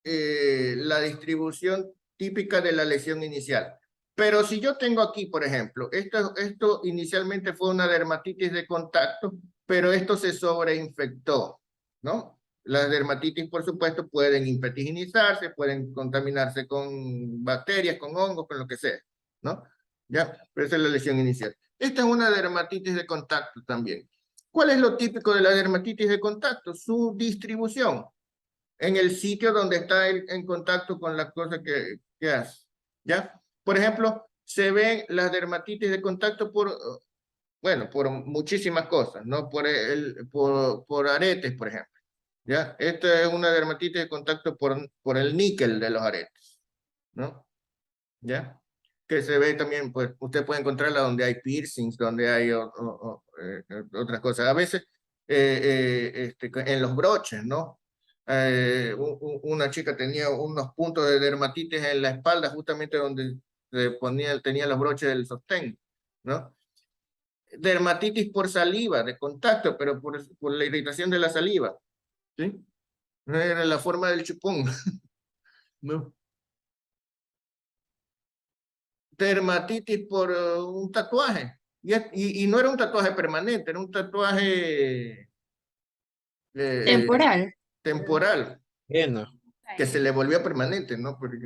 la distribución típica de la lesión inicial. Pero si yo tengo aquí, por ejemplo, esto inicialmente fue una dermatitis de contacto, pero esto se sobreinfectó, ¿no? Las dermatitis, por supuesto, pueden impetiginizarse, pueden contaminarse con bacterias, con hongos, con lo que sea, ¿no? Ya, pero esa es la lesión inicial. Esta es una dermatitis de contacto también. ¿Cuál es lo típico de la dermatitis de contacto? Su distribución en el sitio donde está en contacto con la cosa que hace, ¿ya? Por ejemplo, se ven las dermatitis de contacto bueno, por muchísimas cosas, ¿no? Por aretes, por ejemplo, ¿ya? Esta es una dermatitis de contacto por el níquel de los aretes, ¿no? ¿Ya? Que se ve también, pues, usted puede encontrarla donde hay piercings, donde hay otras cosas. A veces, en los broches, ¿no? Una chica tenía unos puntos de dermatitis en la espalda, justamente donde tenía los broches del sostén, ¿no? Dermatitis por saliva, de contacto, pero por la irritación de la saliva, ¿sí? Era la forma del chupón, ¿no? Dermatitis por un tatuaje, y no era un tatuaje permanente, era un tatuaje Temporal. temporal, Bueno, que se le volvió permanente, ¿no? Porque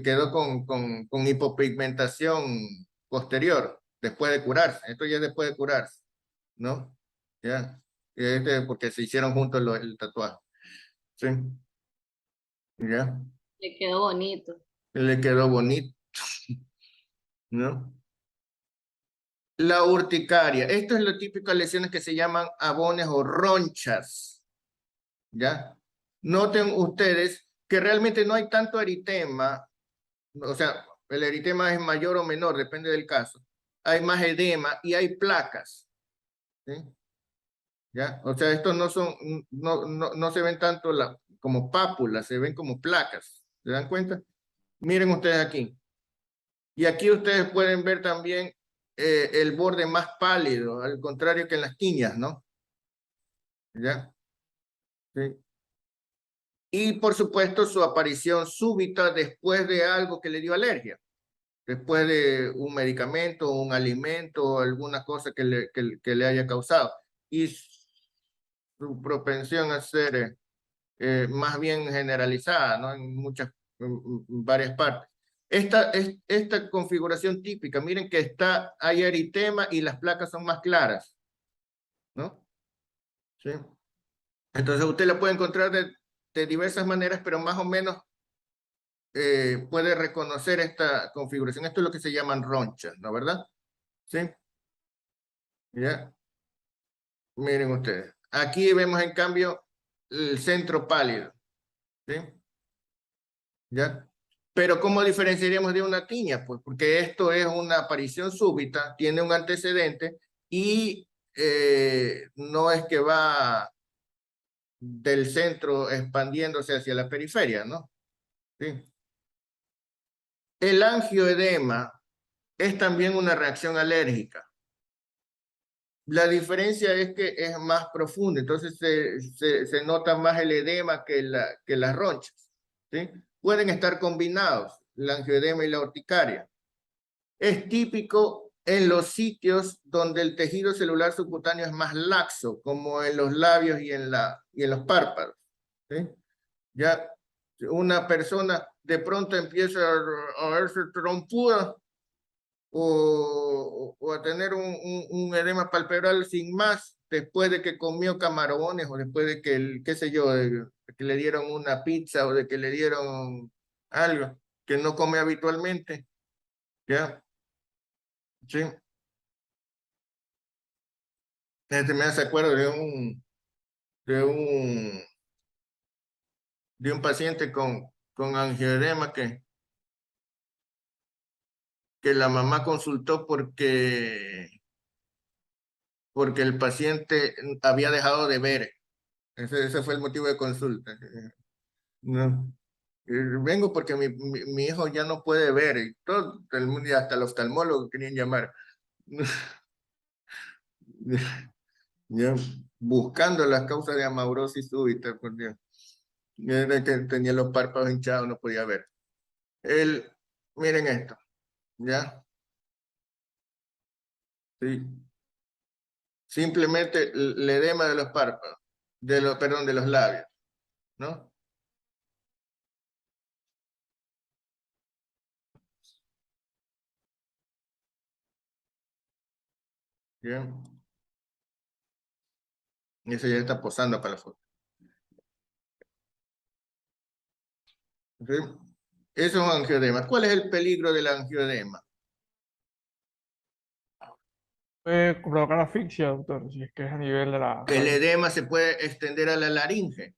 quedó con hipopigmentación posterior, después de curarse. Esto ya es después de curarse, ¿no? Ya, porque se hicieron juntos el tatuaje. Sí, ya, Le quedó bonito. le quedó bonito, ¿no? La urticaria. Esto es lo típico de lesiones que se llaman abones o ronchas, ¿ya? Noten ustedes que realmente no hay tanto eritema, o sea, el eritema es mayor o menor, depende del caso. Hay más edema y hay placas, ¿sí? ¿ya? O sea, estos no son, no se ven tanto como pápulas, se ven como placas, ¿se dan cuenta? Miren ustedes aquí. Y aquí ustedes pueden ver también el borde más pálido, al contrario que en las tiñas, ¿no? ¿Ya? Sí. Y por supuesto su aparición súbita después de algo que le dio alergia, después de un medicamento, un alimento, alguna cosa que le haya causado. Y su propensión a ser más bien generalizada, ¿no? En varias partes. Esta configuración típica, miren que hay eritema y las placas son más claras, ¿no? ¿Sí? Entonces usted la puede encontrar de diversas maneras, pero más o menos puede reconocer esta configuración. Esto es lo que se llaman ronchas, ¿no? ¿Verdad? ¿Sí? ¿Ya? Miren ustedes. Aquí vemos en cambio el centro pálido, ¿sí? ¿Ya? Pero ¿cómo diferenciaríamos de una tiña? Pues porque esto es una aparición súbita, tiene un antecedente y no es que va del centro expandiéndose hacia la periferia, ¿no? Sí. El angioedema es también una reacción alérgica. La diferencia es que es más profunda, entonces se nota más el edema que las ronchas, ¿sí? Pueden estar combinados, el angioedema y la urticaria. Es típico en los sitios donde el tejido celular subcutáneo es más laxo, como en los labios y en los párpados, ¿sí? Ya una persona de pronto empieza a verse trompuda o a tener un edema palpebral sin más, después de que comió camarones o después de que, qué sé yo, de que le dieron una pizza o de que le dieron algo que no come habitualmente, ¿ya? Sí. Me hace acuerdo de un paciente con angioedema que la mamá consultó porque el paciente había dejado de ver. Ese fue el motivo de consulta. No. Vengo porque mi hijo ya no puede ver y todo el mundo, y hasta el oftalmólogo querían llamar. Ya, buscando las causas de amaurosis súbita, por Dios. Era que tenía los párpados hinchados, no podía ver. Miren esto, ¿ya? Sí. Simplemente el edema de los párpados, perdón, de los labios, ¿no? Bien. Ese ya está posando para la foto. ¿Sí? Eso es un angioedema. ¿Cuál es el peligro del angioedema? Puede provocar asfixia, doctor, si es que es a nivel de la... El edema se puede extender a la laringe,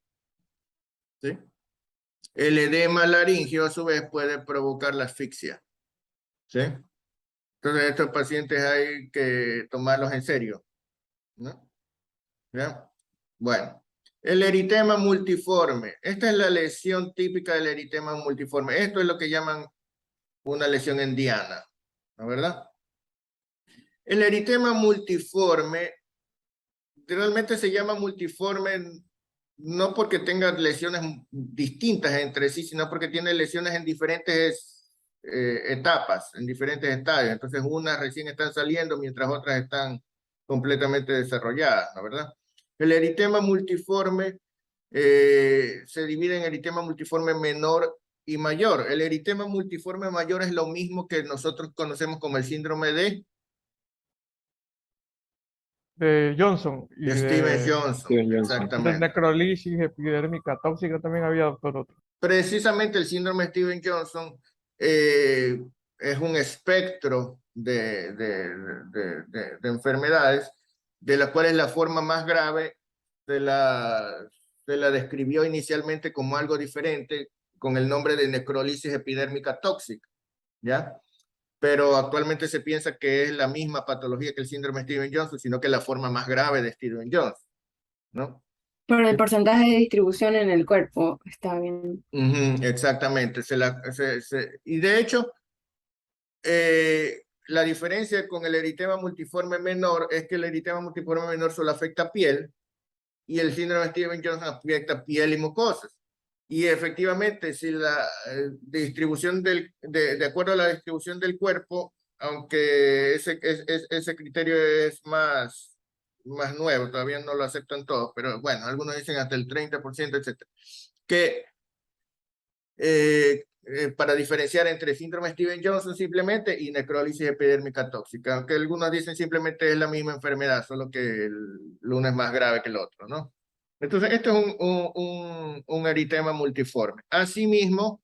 ¿sí? El edema laringio a su vez puede provocar la asfixia, ¿sí? Entonces estos pacientes hay que tomarlos en serio, ¿no? ¿Ya? Bueno, el eritema multiforme. Esta es la lesión típica del eritema multiforme. Esto es lo que llaman una lesión en diana, ¿no? ¿Verdad? El eritema multiforme realmente se llama multiforme no porque tenga lesiones distintas entre sí, sino porque tiene lesiones en diferentes etapas, en diferentes estadios. Entonces unas recién están saliendo mientras otras están completamente desarrolladas, ¿no? ¿Verdad? El eritema multiforme se divide en eritema multiforme menor y mayor. El eritema multiforme mayor es lo mismo que nosotros conocemos como el síndrome de Johnson y Steven Johnson. Steven Johnson. de Exactamente. necrolisis epidérmica tóxica también había, doctor, otro. Precisamente el síndrome Steven Johnson es un espectro de enfermedades, de las cuales la forma más grave se la describió inicialmente como algo diferente con el nombre de necrolisis epidérmica tóxica, ¿ya? Pero actualmente se piensa que es la misma patología que el síndrome Steven Johnson, sino que es la forma más grave de Steven Johnson, ¿no? Pero el porcentaje de distribución en el cuerpo está bien. Ujú, exactamente. Y de hecho, la diferencia con el eritema multiforme menor es que el eritema multiforme menor solo afecta piel y el síndrome de Stevens-Johnson afecta piel y mucosas. Y efectivamente, si la distribución de acuerdo a la distribución del cuerpo, aunque ese criterio es más nuevo, todavía no lo aceptan todos, pero bueno, algunos dicen hasta el 30%, etcétera, que para diferenciar entre síndrome Stevens-Johnson simplemente y necrólisis epidérmica tóxica, aunque algunos dicen simplemente es la misma enfermedad, solo que el uno es más grave que el otro, ¿no? Entonces, esto es un eritema multiforme. Asimismo,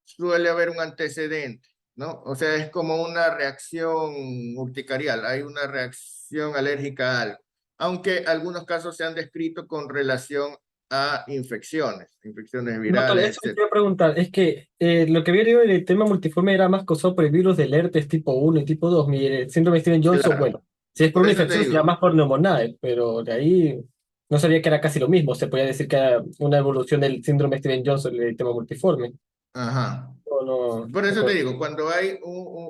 suele haber un antecedente, ¿no? O sea, es como una reacción urticarial, hay una reacción alérgica a algo, aunque algunos casos se han descrito con relación a infecciones No, virales, eso te etc. iba a preguntar. Es que lo que había leído en el tema multiforme era más causado por el virus del herpes tipo 1 y tipo 2. El síndrome de Steven-Johnson, Claro, bueno, si es por por una eso te infección sería digo. más por neumonía, pero de ahí no sabía que era casi lo mismo. Se podía decir que era una evolución del síndrome de Steven-Johnson, el tema multiforme. Ajá. O no, Por no eso te creo. digo, cuando hay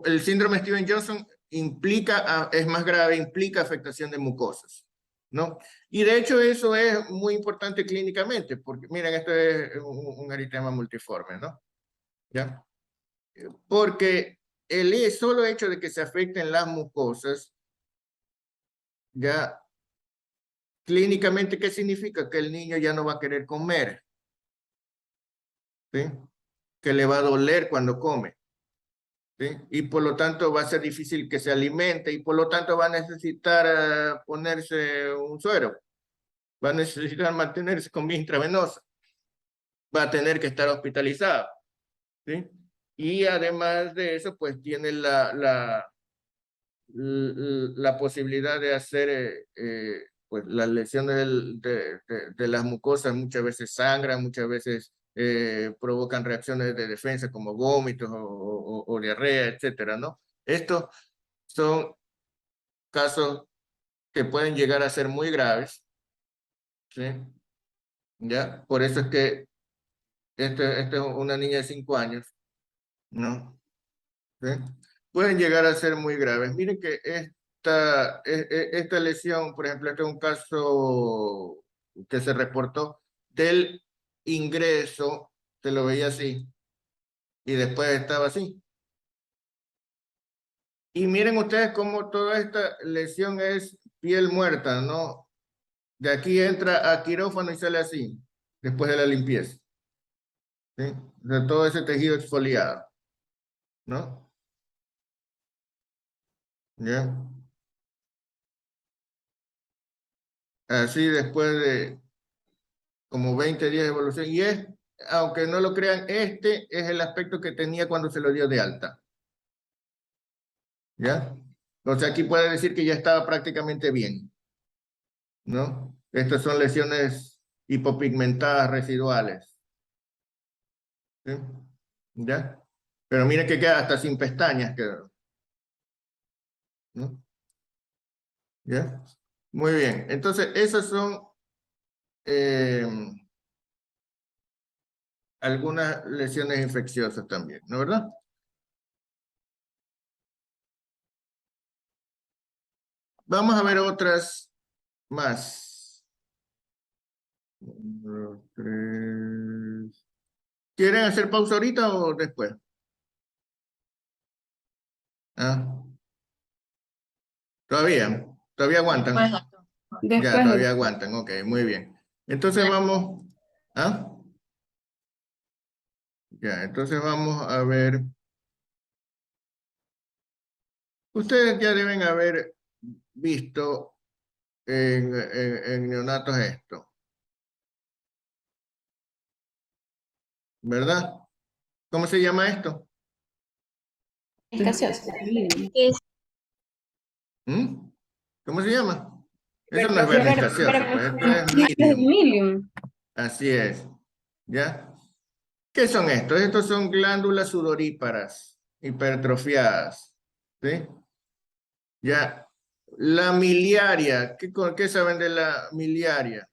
el síndrome Stevens-Johnson implica, es más grave, implica afectación de mucosas, ¿no? Y de hecho eso es muy importante clínicamente, porque miren, esto es un eritema multiforme, ¿no? ¿Ya? Porque el solo hecho de que se afecten las mucosas, ya clínicamente, ¿qué significa? Que el niño ya no va a querer comer, ¿sí? Que le va a doler cuando come. ¿Sí? Y por lo tanto va a ser difícil que se alimente y por lo tanto va a necesitar ponerse un suero, va a necesitar mantenerse con vía intravenosa, va a tener que estar hospitalizado, ¿sí? Y además de eso, pues tiene la posibilidad de hacer, pues las lesiones de las mucosas muchas veces sangran, muchas veces provocan reacciones de defensa como vómitos o diarrea, etcétera, ¿no? Estos son casos que pueden llegar a ser muy graves, ¿sí? ¿Ya? Por eso es que esta es una niña de 5 años, ¿no? ¿Sí? Pueden llegar a ser muy graves. Miren que esta lesión, por ejemplo, este es un caso que se reportó del ingreso, se lo veía así, y después estaba así. Y miren ustedes cómo toda esta lesión es piel muerta, ¿no? De aquí entra a quirófano y sale así, después de la limpieza. ¿Sí? De todo ese tejido exfoliado, ¿no? ¿Ya? Así después de como 20 días de evolución. Y aunque no lo crean, este es el aspecto que tenía cuando se lo dio de alta. ¿Ya? O sea, aquí puede decir que ya estaba prácticamente bien, ¿no? Estas son lesiones hipopigmentadas residuales. ¿Sí? ¿Ya? Pero mire que queda hasta sin pestañas, quedó, ¿no? ¿Ya? Muy bien. Entonces, esas son algunas lesiones infecciosas también, ¿no es verdad? Vamos a ver otras más. 1, 2, 3. ¿Quieren hacer pausa ahorita o después? ¿Ah? ¿Todavía aguantan? Ya, Después, todavía aguantan, ok, muy bien. Entonces vamos, ¿ah? Ya, entonces vamos a ver. Ustedes ya deben haber visto en neonatos esto, ¿verdad? ¿Cómo se llama esto? Es gaseoso. ¿Mm? ¿Cómo se llama? Eso no es verde Hiper- gaseoso, pues esto es hipertrofia medium. milium. Así es. ¿Ya? ¿Qué son estos? Estos son glándulas sudoríparas hipertrofiadas. ¿Sí? Ya. La miliaria. ¿Qué saben de la miliaria?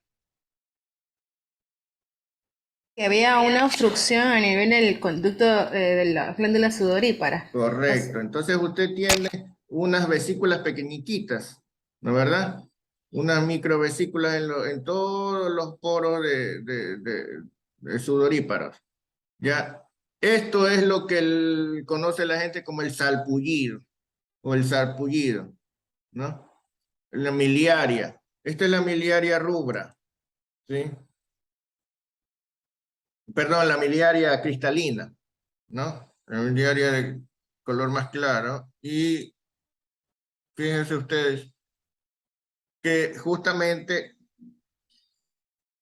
Que había una obstrucción a nivel del conducto de la glándula sudorípara. Correcto. Entonces usted tiene unas vesículas pequeñitas, ¿no es verdad? Unas microvesículas en todos los poros de sudoríparos. Ya. Esto es lo que conoce la gente como el salpullido o el sarpullido, ¿no? La miliaria. Esta es la miliaria rubra, ¿sí? Perdón, la miliaria cristalina, ¿no? La miliaria de color más claro. Y fíjense ustedes que justamente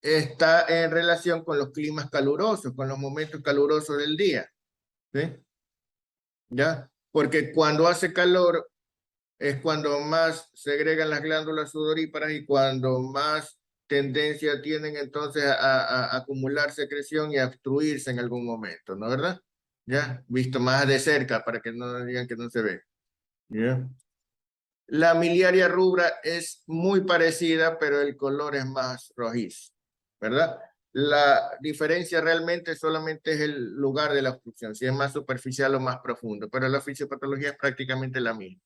está en relación con los climas calurosos, con los momentos calurosos del día, ¿sí? ¿Ya? Porque cuando hace calor es cuando más segregan las glándulas sudoríparas y cuando más tendencia tienen entonces a acumular secreción y a obstruirse en algún momento, ¿no es verdad? Ya, visto más de cerca para que no digan que no se ve. ¿Ya? La miliaria rubra es muy parecida, pero el color es más rojizo, ¿verdad? La diferencia realmente solamente es el lugar de la obstrucción, si es más superficial o más profundo, pero la fisiopatología es prácticamente la misma.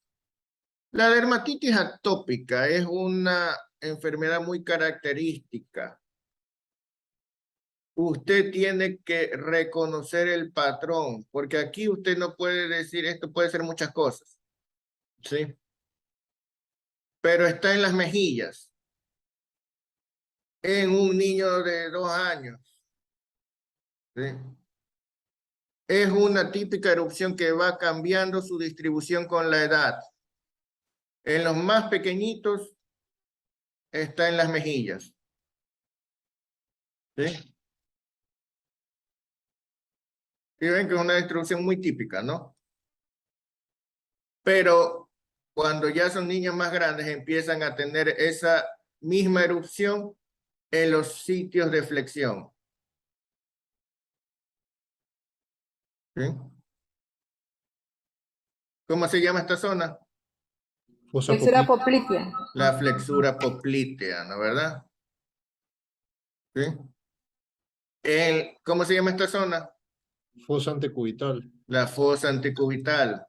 La dermatitis atópica es una enfermedad muy característica. Usted tiene que reconocer el patrón, porque aquí usted no puede decir, esto puede ser muchas cosas, ¿sí? Pero está en las mejillas, en un niño de 2 años, ¿sí? Es una típica erupción que va cambiando su distribución con la edad. En los más pequeñitos está en las mejillas, ¿sí? Y ven que es una distribución muy típica, ¿no? Pero cuando ya son niños más grandes empiezan a tener esa misma erupción en los sitios de flexión. ¿Sí? ¿Cómo se llama esta zona? Fosa Flexura poplitea. poplitea. La flexura poplitea, ¿no es verdad? ¿Sí? ¿Cómo se llama esta zona? Fosa antecubital. La fosa antecubital.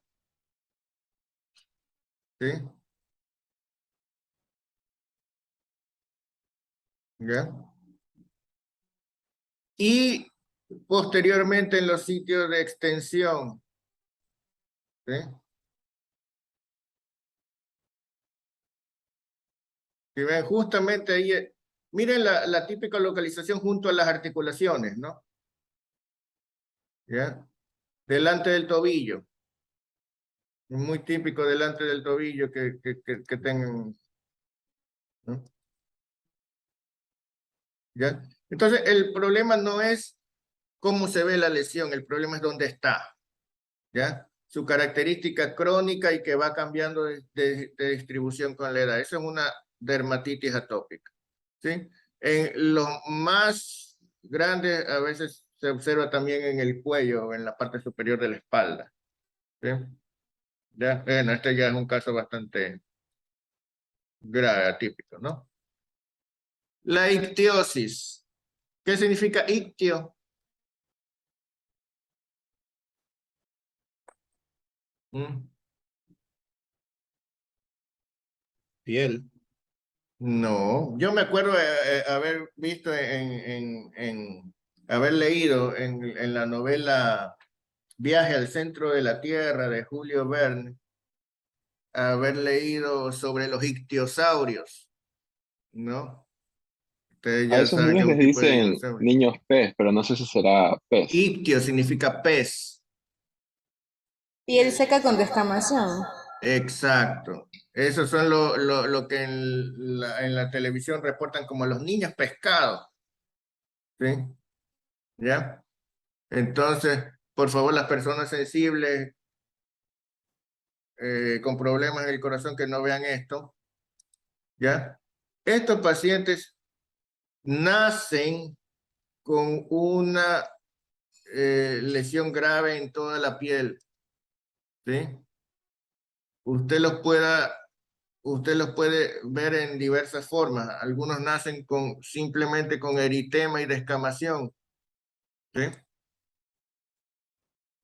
¿Sí? ¿Ya? Y posteriormente en los sitios de extensión. ¿Sí? Si ven, justamente ahí, miren la típica localización junto a las articulaciones, ¿no? ¿Ya? Delante del tobillo. Es muy típico delante del tobillo que tengan, ¿no? ¿Ya? Entonces, el problema no es cómo se ve la lesión, el problema es dónde está, ¿ya? Su característica crónica y que va cambiando de distribución con la edad. Eso es una dermatitis atópica, ¿sí? En los más grandes a veces se observa también en el cuello o en la parte superior de la espalda, ¿sí? ¿Ya? Bueno, este ya es un caso bastante grave, atípico, ¿no? La ictiosis. ¿Qué significa ictio? ¿Mm? Piel. No, yo me acuerdo haber visto haber leído en la novela Viaje al centro de la Tierra de Julio Verne, haber leído sobre los ictiosaurios, ¿no? Ustedes A ya esos saben que niños es les un tipo de dicen dinosaurio. niños pez, pero no sé si será pez. Ictio significa pez. Piel seca con descamación. Exacto. Esos son lo que en la televisión reportan como los niños pescados. ¿Sí? ¿Ya? Entonces, por favor, las personas sensibles con problemas en el corazón que no vean esto, ¿ya? Estos pacientes nacen con una lesión grave en toda la piel, ¿sí? Usted los puede ver en diversas formas. Algunos nacen simplemente con eritema y descamación, ¿Sí?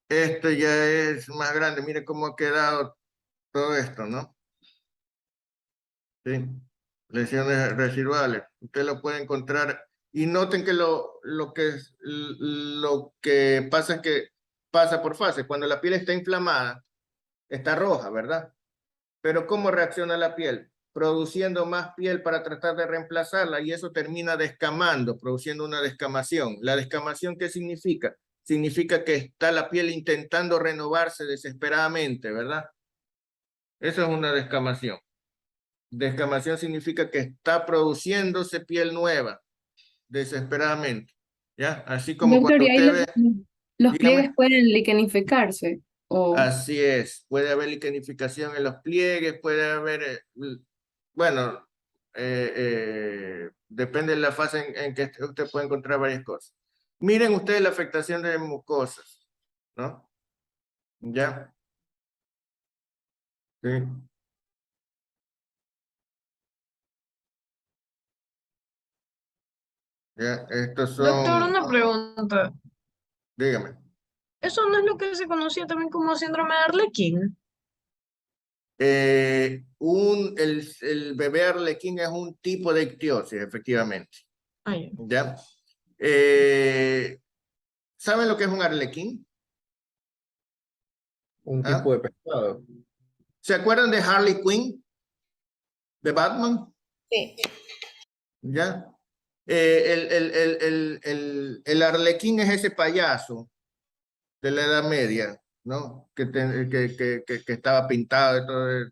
Esto ya es más grande. Mire cómo ha quedado todo esto, ¿no? Sí. Lesiones residuales. Usted lo puede encontrar. Y noten que lo que pasa es que pasa por fase. Cuando la piel está inflamada, está roja, ¿verdad? Pero ¿cómo reacciona la piel? Produciendo más piel para tratar de reemplazarla y eso termina descamando, produciendo una descamación. ¿La descamación qué significa? Significa que está la piel intentando renovarse desesperadamente, ¿verdad? Eso es una descamación. Descamación significa que está produciéndose piel nueva desesperadamente, ¿ya? Así como Doctor, cuando ¿y ahí usted ve, los pliegues dígame, pueden liquenificarse? O, así es, puede haber liquenificación en los pliegues, puede haber, bueno, depende de la fase en que usted puede encontrar varias cosas. Miren ustedes la afectación de mucosas, ¿no? ¿Ya? Sí. ¿Ya? Estos Doctor, son, una pregunta. dígame. ¿Eso no es lo que se conocía también como síndrome de Arlequín? El bebé arlequín es un tipo de ictiosis, efectivamente. Ah, ya. ¿Ya? ¿Saben lo que es un arlequín? Un ¿Ah? tipo de pescado. ¿Se acuerdan de Harley Quinn? ¿De Batman? Sí. ¿Ya? El arlequín es ese payaso de la Edad Media, ¿no? Que estaba pintado y todo de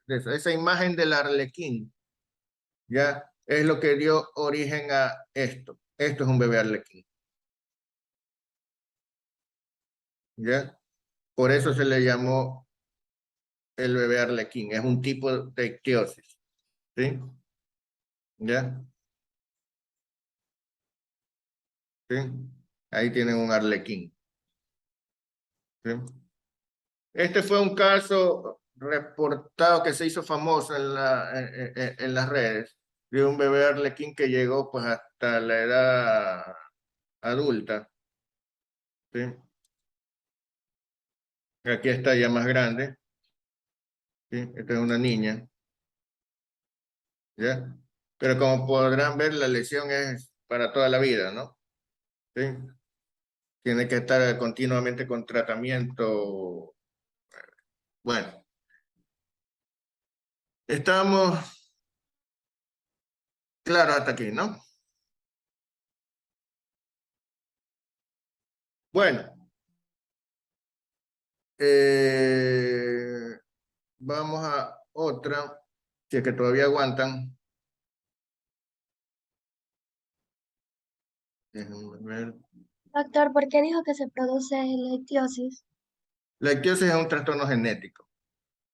eso. Esa imagen del arlequín, ¿ya? Es lo que dio origen a esto. Esto es un bebé arlequín, ¿ya? Por eso se le llamó el bebé arlequín. Es un tipo de ictiosis, ¿sí? ¿Ya? ¿Sí? Ahí tienen un arlequín, ¿sí? Este fue un caso reportado que se hizo famoso en las redes de un bebé arlequín que llegó pues hasta la edad adulta, ¿sí? Aquí está ya más grande, ¿sí? Esta es una niña, ¿ya? Pero como podrán ver, la lesión es para toda la vida, ¿no? ¿Sí? Tiene que estar continuamente con tratamiento. Bueno, estamos claros hasta aquí, ¿no? Bueno, vamos a otra, si es que todavía aguantan. Déjenme ver. Doctor, ¿por qué dijo que se produce la ictiosis? La ictiosis es un trastorno genético.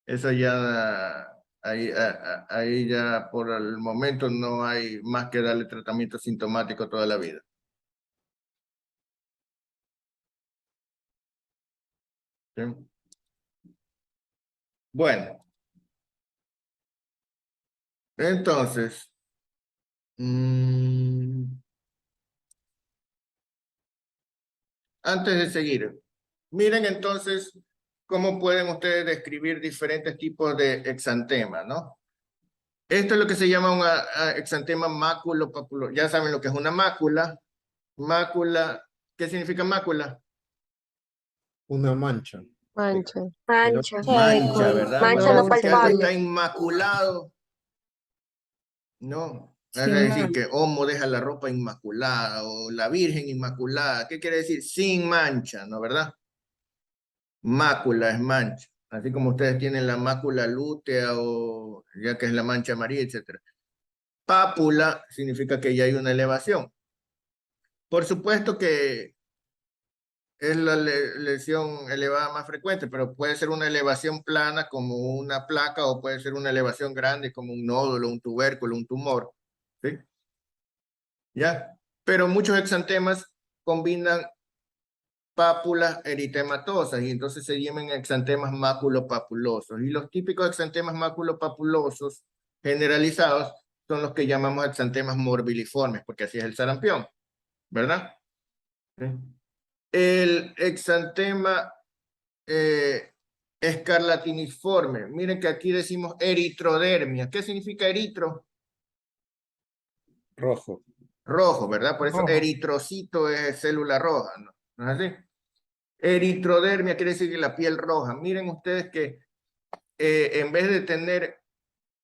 Eso ya, ahí ya por el momento no hay más que darle tratamiento sintomático toda la vida. ¿Sí? Bueno, entonces, antes de seguir, miren entonces cómo pueden ustedes describir diferentes tipos de exantema, ¿no? Esto es lo que se llama un exantema maculopapuloso. Ya saben lo que es una mácula. Mácula, ¿qué significa mácula? Una mancha. Mancha. Mancha. Mancha, ¿verdad? Mancha no Cuando que algo palpable. está inmaculado, no. Es sin decir, mancha. que Homo deja la ropa inmaculada o la Virgen inmaculada. ¿Qué quiere decir? Sin mancha, ¿no? ¿Verdad? Mácula es mancha. Así como ustedes tienen la mácula lútea o ya que es la mancha amarilla, etc. Pápula significa que ya hay una elevación. Por supuesto que es la lesión elevada más frecuente, pero puede ser una elevación plana como una placa o puede ser una elevación grande como un nódulo, un tubérculo, un tumor. ¿Sí? ¿Ya? Pero muchos exantemas combinan pápulas eritematosas y entonces se llaman exantemas maculopapulosos. Y los típicos exantemas maculopapulosos generalizados son los que llamamos exantemas morbiliformes, porque así es el sarampión, ¿verdad? ¿Sí? El exantema escarlatiniforme. Miren que aquí decimos eritrodermia. ¿Qué significa eritro? Rojo. Rojo, ¿verdad? Por eso Rojo. eritrocito es célula roja, ¿no? ¿No es así? Eritrodermia quiere decir que la piel roja. Miren ustedes que en vez de tener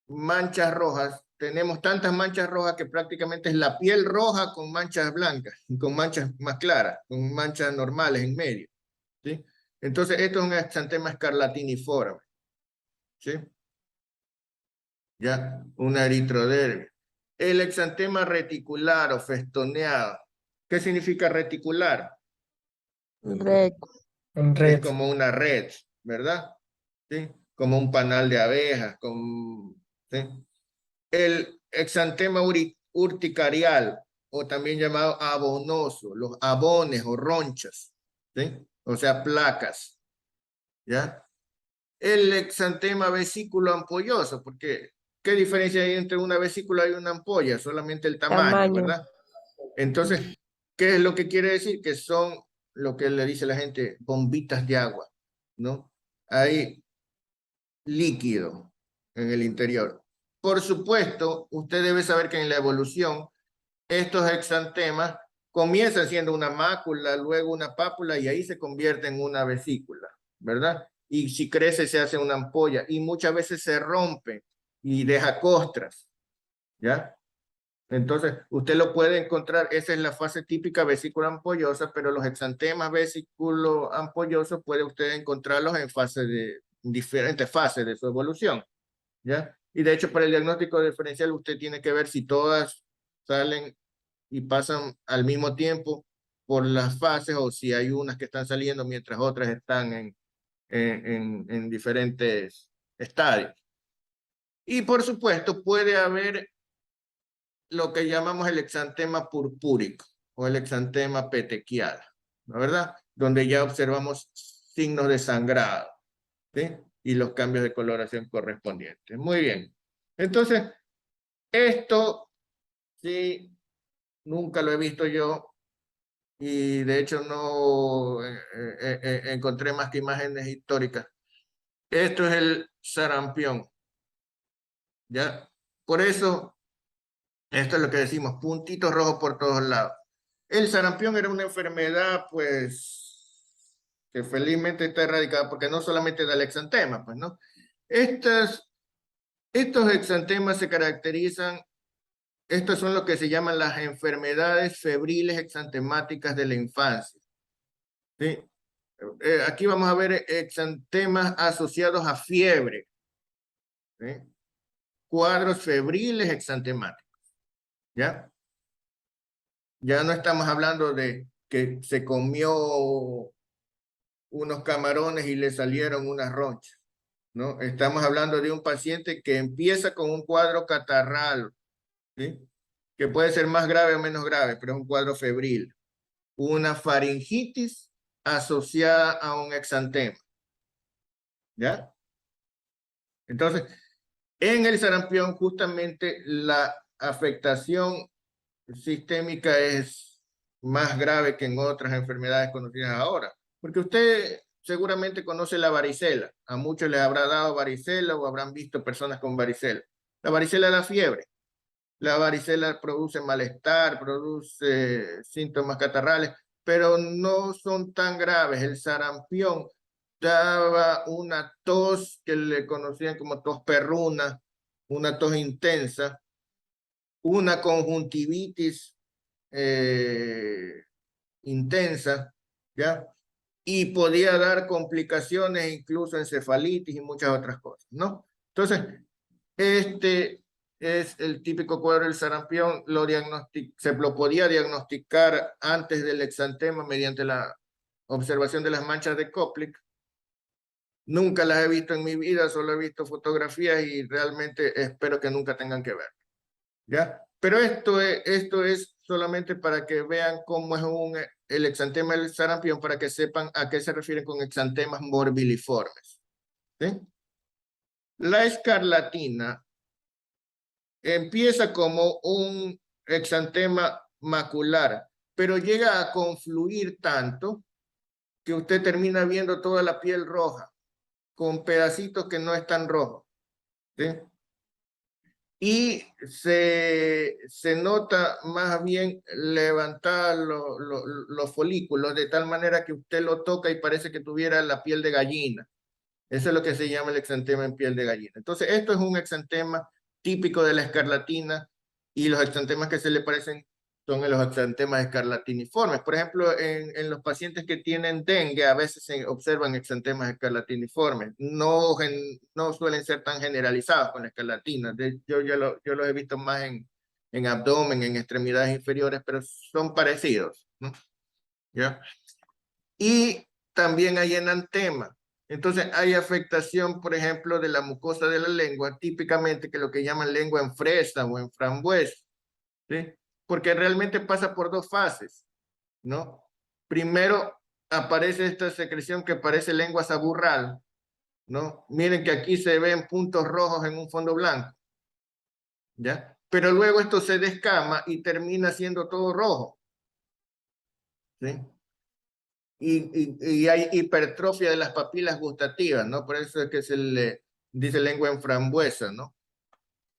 manchas rojas, tenemos tantas manchas rojas que prácticamente es la piel roja con manchas blancas, con manchas más claras, con manchas normales en medio, ¿sí? Entonces, esto es un exantema escarlatiniforme, ¿sí? Ya, una eritrodermia. El exantema reticular o festoneado. ¿Qué significa reticular? Red. Un Es red. como una red, ¿verdad? ¿Sí? Como un panal de abejas, ¿sí? El exantema urticarial, o también llamado abonoso, los abones o ronchas, ¿sí? O sea, placas, ¿ya? El exantema vesículo ampolloso, porque ¿qué diferencia hay entre una vesícula y una ampolla? Solamente el tamaño, ¿verdad? Entonces, ¿qué es lo que quiere decir? Que son lo que le dice la gente, bombitas de agua, ¿no? Hay líquido en el interior. Por supuesto, usted debe saber que en la evolución, estos exantemas comienzan siendo una mácula, luego una pápula y ahí se convierte en una vesícula, ¿verdad? Y si crece se hace una ampolla y muchas veces se rompe y deja costras, ¿ya? Entonces, usted lo puede encontrar, esa es la fase típica vesícula ampollosa, pero los exantemas vesículo ampollosos puede usted encontrarlos en diferentes fases de su evolución, ¿ya? Y de hecho, para el diagnóstico diferencial, usted tiene que ver si todas salen y pasan al mismo tiempo por las fases o si hay unas que están saliendo mientras otras están en diferentes estadios. Y por supuesto, puede haber lo que llamamos el exantema purpúrico o el exantema petequial, ¿no? ¿Verdad? Donde ya observamos signos de sangrado, ¿sí? Y los cambios de coloración correspondientes. Muy bien. Entonces, esto sí, nunca lo he visto yo y de hecho no encontré más que imágenes históricas. Esto es el sarampión, ¿ya? Por eso, esto es lo que decimos, puntitos rojos por todos lados. El sarampión era una enfermedad, pues, que felizmente está erradicada porque no solamente da el exantema, pues, ¿no? Estos exantemas se caracterizan, estos son lo que se llaman las enfermedades febriles exantemáticas de la infancia, ¿sí? Aquí vamos a ver exantemas asociados a fiebre, ¿sí? Cuadros febriles exantemáticos, ¿ya? Ya no estamos hablando de que se comió unos camarones y le salieron unas ronchas, ¿no? Estamos hablando de un paciente que empieza con un cuadro catarral, ¿sí? Que puede ser más grave o menos grave, pero es un cuadro febril. Una faringitis asociada a un exantema, ¿ya? Entonces, en el sarampión justamente la afectación sistémica es más grave que en otras enfermedades conocidas ahora. Porque usted seguramente conoce la varicela. A muchos les habrá dado varicela o habrán visto personas con varicela. La varicela da fiebre. La varicela produce malestar, produce síntomas catarrales, pero no son tan graves. El sarampión daba una tos que le conocían como tos perruna, una tos intensa, una conjuntivitis intensa, ¿ya? Y podía dar complicaciones, incluso encefalitis y muchas otras cosas, ¿no? Entonces, este es el típico cuadro del sarampión, se lo podía diagnosticar antes del exantema mediante la observación de las manchas de Koplik. Nunca las he visto en mi vida, solo he visto fotografías y realmente espero que nunca tengan que ver, ¿ya? Pero esto es solamente para que vean cómo es el exantema del sarampión, para que sepan a qué se refieren con exantemas morbiliformes, ¿sí? La escarlatina empieza como un exantema macular, pero llega a confluir tanto que usted termina viendo toda la piel roja, con pedacitos que no están rojos, ¿sí? Y se nota más bien levantar los folículos de tal manera que usted lo toca y parece que tuviera la piel de gallina. Eso es lo que se llama el exantema en piel de gallina. Entonces, esto es un exantema típico de la escarlatina, y los exantemas que se le parecen son los exantemas escarlatiniformes. Por ejemplo, en los pacientes que tienen dengue, a veces se observan exantemas escarlatiniformes. No suelen ser tan generalizados con la escarlatina. Yo los he visto más en abdomen, en extremidades inferiores, pero son parecidos, ¿no? ¿Ya? Y también hay enantema. Entonces hay afectación, por ejemplo, de la mucosa de la lengua, típicamente que lo que llaman lengua en fresa o en frambuesa, ¿sí? Porque realmente pasa por dos fases, ¿no? Primero aparece esta secreción que parece lengua saburral, ¿no? Miren que aquí se ven puntos rojos en un fondo blanco, ¿ya? Pero luego esto se descama y termina siendo todo rojo, ¿sí? Y hay hipertrofia de las papilas gustativas, ¿no? Por eso es que se le dice lengua en frambuesa, ¿no?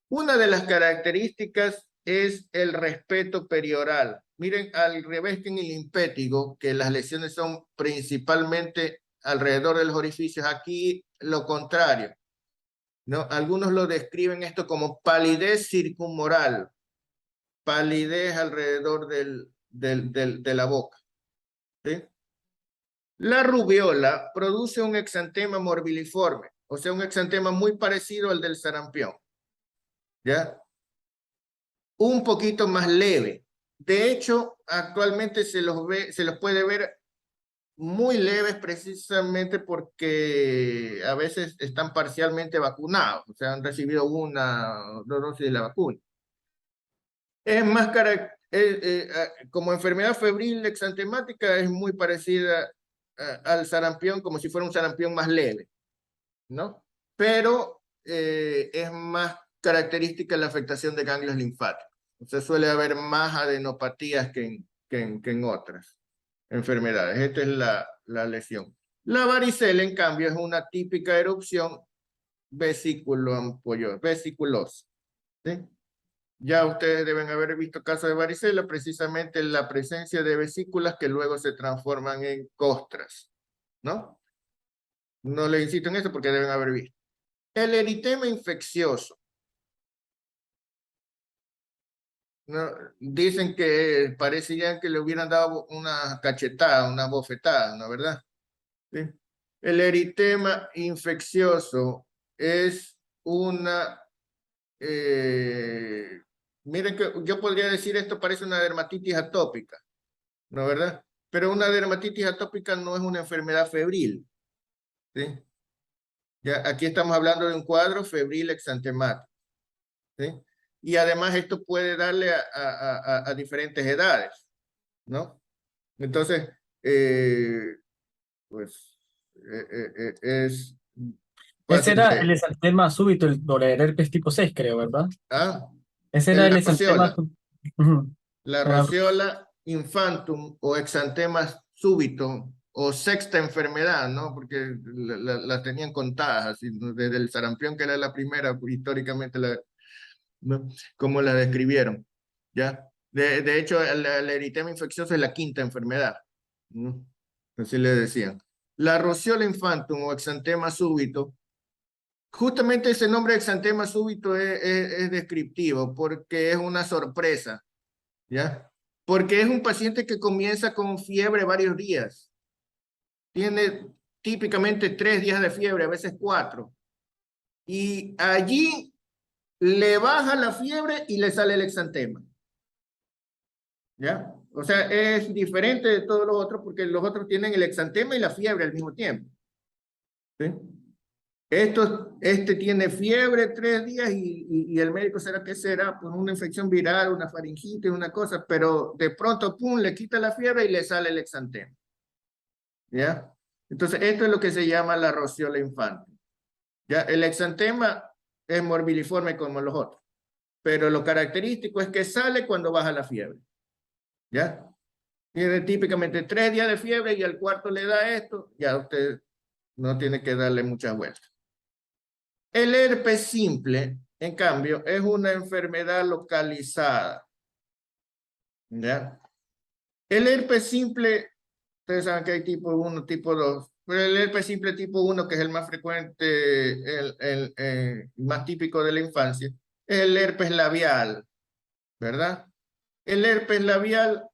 Una de las características es el respeto perioral. Miren, al revés que en el impétigo, que las lesiones son principalmente alrededor de los orificios, aquí lo contrario, ¿no? Algunos lo describen esto como palidez circunmoral, palidez alrededor de la boca, ¿sí? La rubiola produce un exantema morbiliforme, o sea, un exantema muy parecido al del sarampión, ¿ya? Un poquito más leve. De hecho, actualmente se los puede ver muy leves precisamente porque a veces están parcialmente vacunados, o sea, han recibido una o dos dosis de la vacuna. Es más como enfermedad febril exantemática, es muy parecida al sarampión, como si fuera un sarampión más leve, ¿no? Pero es más característica la afectación de ganglios linfáticos. O sea, suele haber más adenopatías que en otras enfermedades. Esta es la lesión. La varicela, en cambio, es una típica erupción vesiculosa, ¿sí? Ya ustedes deben haber visto casos de varicela, precisamente la presencia de vesículas que luego se transforman en costras, ¿no? No les insisto en eso porque deben haber visto. El eritema infeccioso. No, dicen que parecían que le hubieran dado una cachetada, una bofetada, ¿no? ¿Verdad? ¿Sí? El eritema infeccioso es una... miren que yo podría decir esto parece una dermatitis atópica, ¿no? ¿Verdad? Pero una dermatitis atópica no es una enfermedad febril, ¿sí? Ya, aquí estamos hablando de un cuadro febril exantemático, ¿sí? Y además esto puede darle a diferentes edades, ¿no? Entonces, pues, es... Ese fácil era de... el exantema súbito, el herpes tipo 6, creo, ¿verdad? Ah, Ese era el la exantema. rociola. Ujú. La rociola infantum o exantema súbito o sexta enfermedad, ¿no? Porque las tenían contadas, así, ¿no? Desde el sarampión, que era la primera, históricamente, ¿no? Como la describieron, ¿ya? De hecho, el eritema infeccioso es la quinta enfermedad, ¿no? Así le decían. La rociola infantum o exantema súbito, justamente ese nombre exantema súbito es descriptivo porque es una sorpresa, ¿ya? Porque es un paciente que comienza con fiebre varios días. Tiene típicamente 3 días de fiebre, a veces 4. Y allí le baja la fiebre y le sale el exantema, ¿ya? O sea, es diferente de todos los otros porque los otros tienen el exantema y la fiebre al mismo tiempo, ¿sí? Este tiene fiebre 3 días y el médico será que será, pues una infección viral, una faringitis, una cosa, pero de pronto, pum, le quita la fiebre y le sale el exantema, ¿ya? Entonces, esto es lo que se llama la rociola infantil, ¿ya? El exantema es morbiliforme como los otros, pero lo característico es que sale cuando baja la fiebre, ¿ya? Tiene típicamente 3 días de fiebre y al cuarto le da esto, ya usted no tiene que darle muchas vueltas. El herpes simple, en cambio, es una enfermedad localizada. ¿Ya? El herpes simple, ustedes saben que hay tipo 1, tipo 2, pero el herpes simple tipo 1, que es el más frecuente, más típico de la infancia, es el herpes labial, ¿verdad? El herpes labial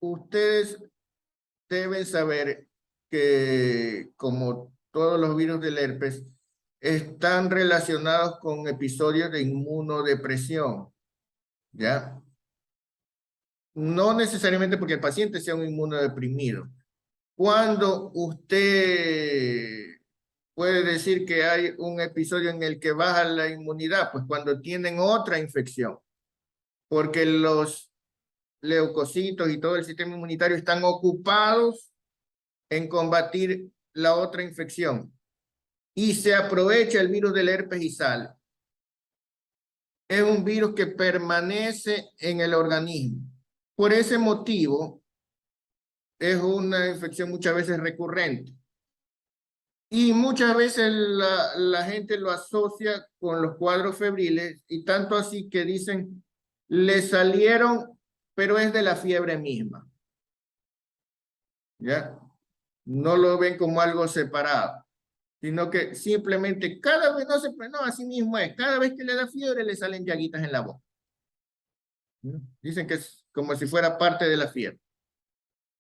ustedes deben saber que, como todos los virus del herpes, están relacionados con episodios de inmunodepresión, ¿ya? No necesariamente porque el paciente sea un inmunodeprimido. Cuando usted puede decir que hay un episodio en el que baja la inmunidad, pues cuando tienen otra infección, porque los leucocitos y todo el sistema inmunitario están ocupados en combatir la otra infección y se aprovecha el virus del herpes y sale. Es un virus que permanece en el organismo. Por ese motivo, es una infección muchas veces recurrente. Y muchas veces la gente lo asocia con los cuadros febriles y tanto así que dicen, le salieron, pero es de la fiebre misma. ¿Ya? No lo ven como algo separado, sino que simplemente cada vez, no, así mismo es, cada vez que le da fiebre le salen llaguitas en la boca. Dicen que es como si fuera parte de la fiebre.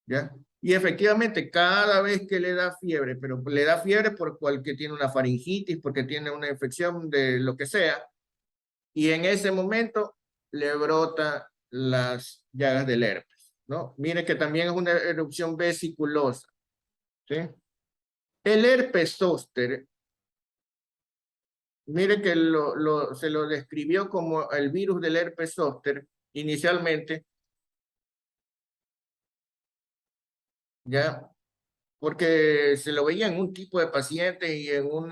¿Ya? Y efectivamente, cada vez que le da fiebre, pero le da fiebre por cualquier tiene una faringitis, porque tiene una infección de lo que sea, y en ese momento le brota las llagas del herpes, ¿no? Mire que también es una erupción vesiculosa, ¿sí? El herpes zóster, mire que se lo describió como el virus del herpes zóster inicialmente, ¿ya? Porque se lo veía en un tipo de paciente y en un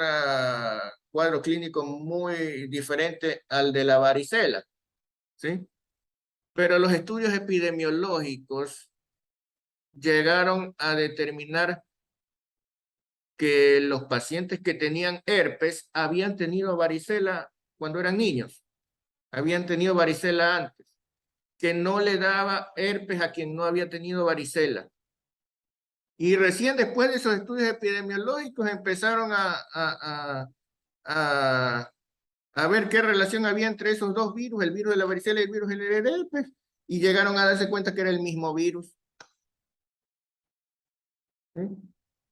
cuadro clínico muy diferente al de la varicela, ¿sí? Pero los estudios epidemiológicos llegaron a determinar que los pacientes que tenían herpes habían tenido varicela cuando eran niños, habían tenido varicela antes, que no le daba herpes a quien no había tenido varicela. Y recién después de esos estudios epidemiológicos empezaron a ver qué relación había entre esos dos virus, el virus de la varicela y el virus del herpes, y llegaron a darse cuenta que era el mismo virus. ¿Sí?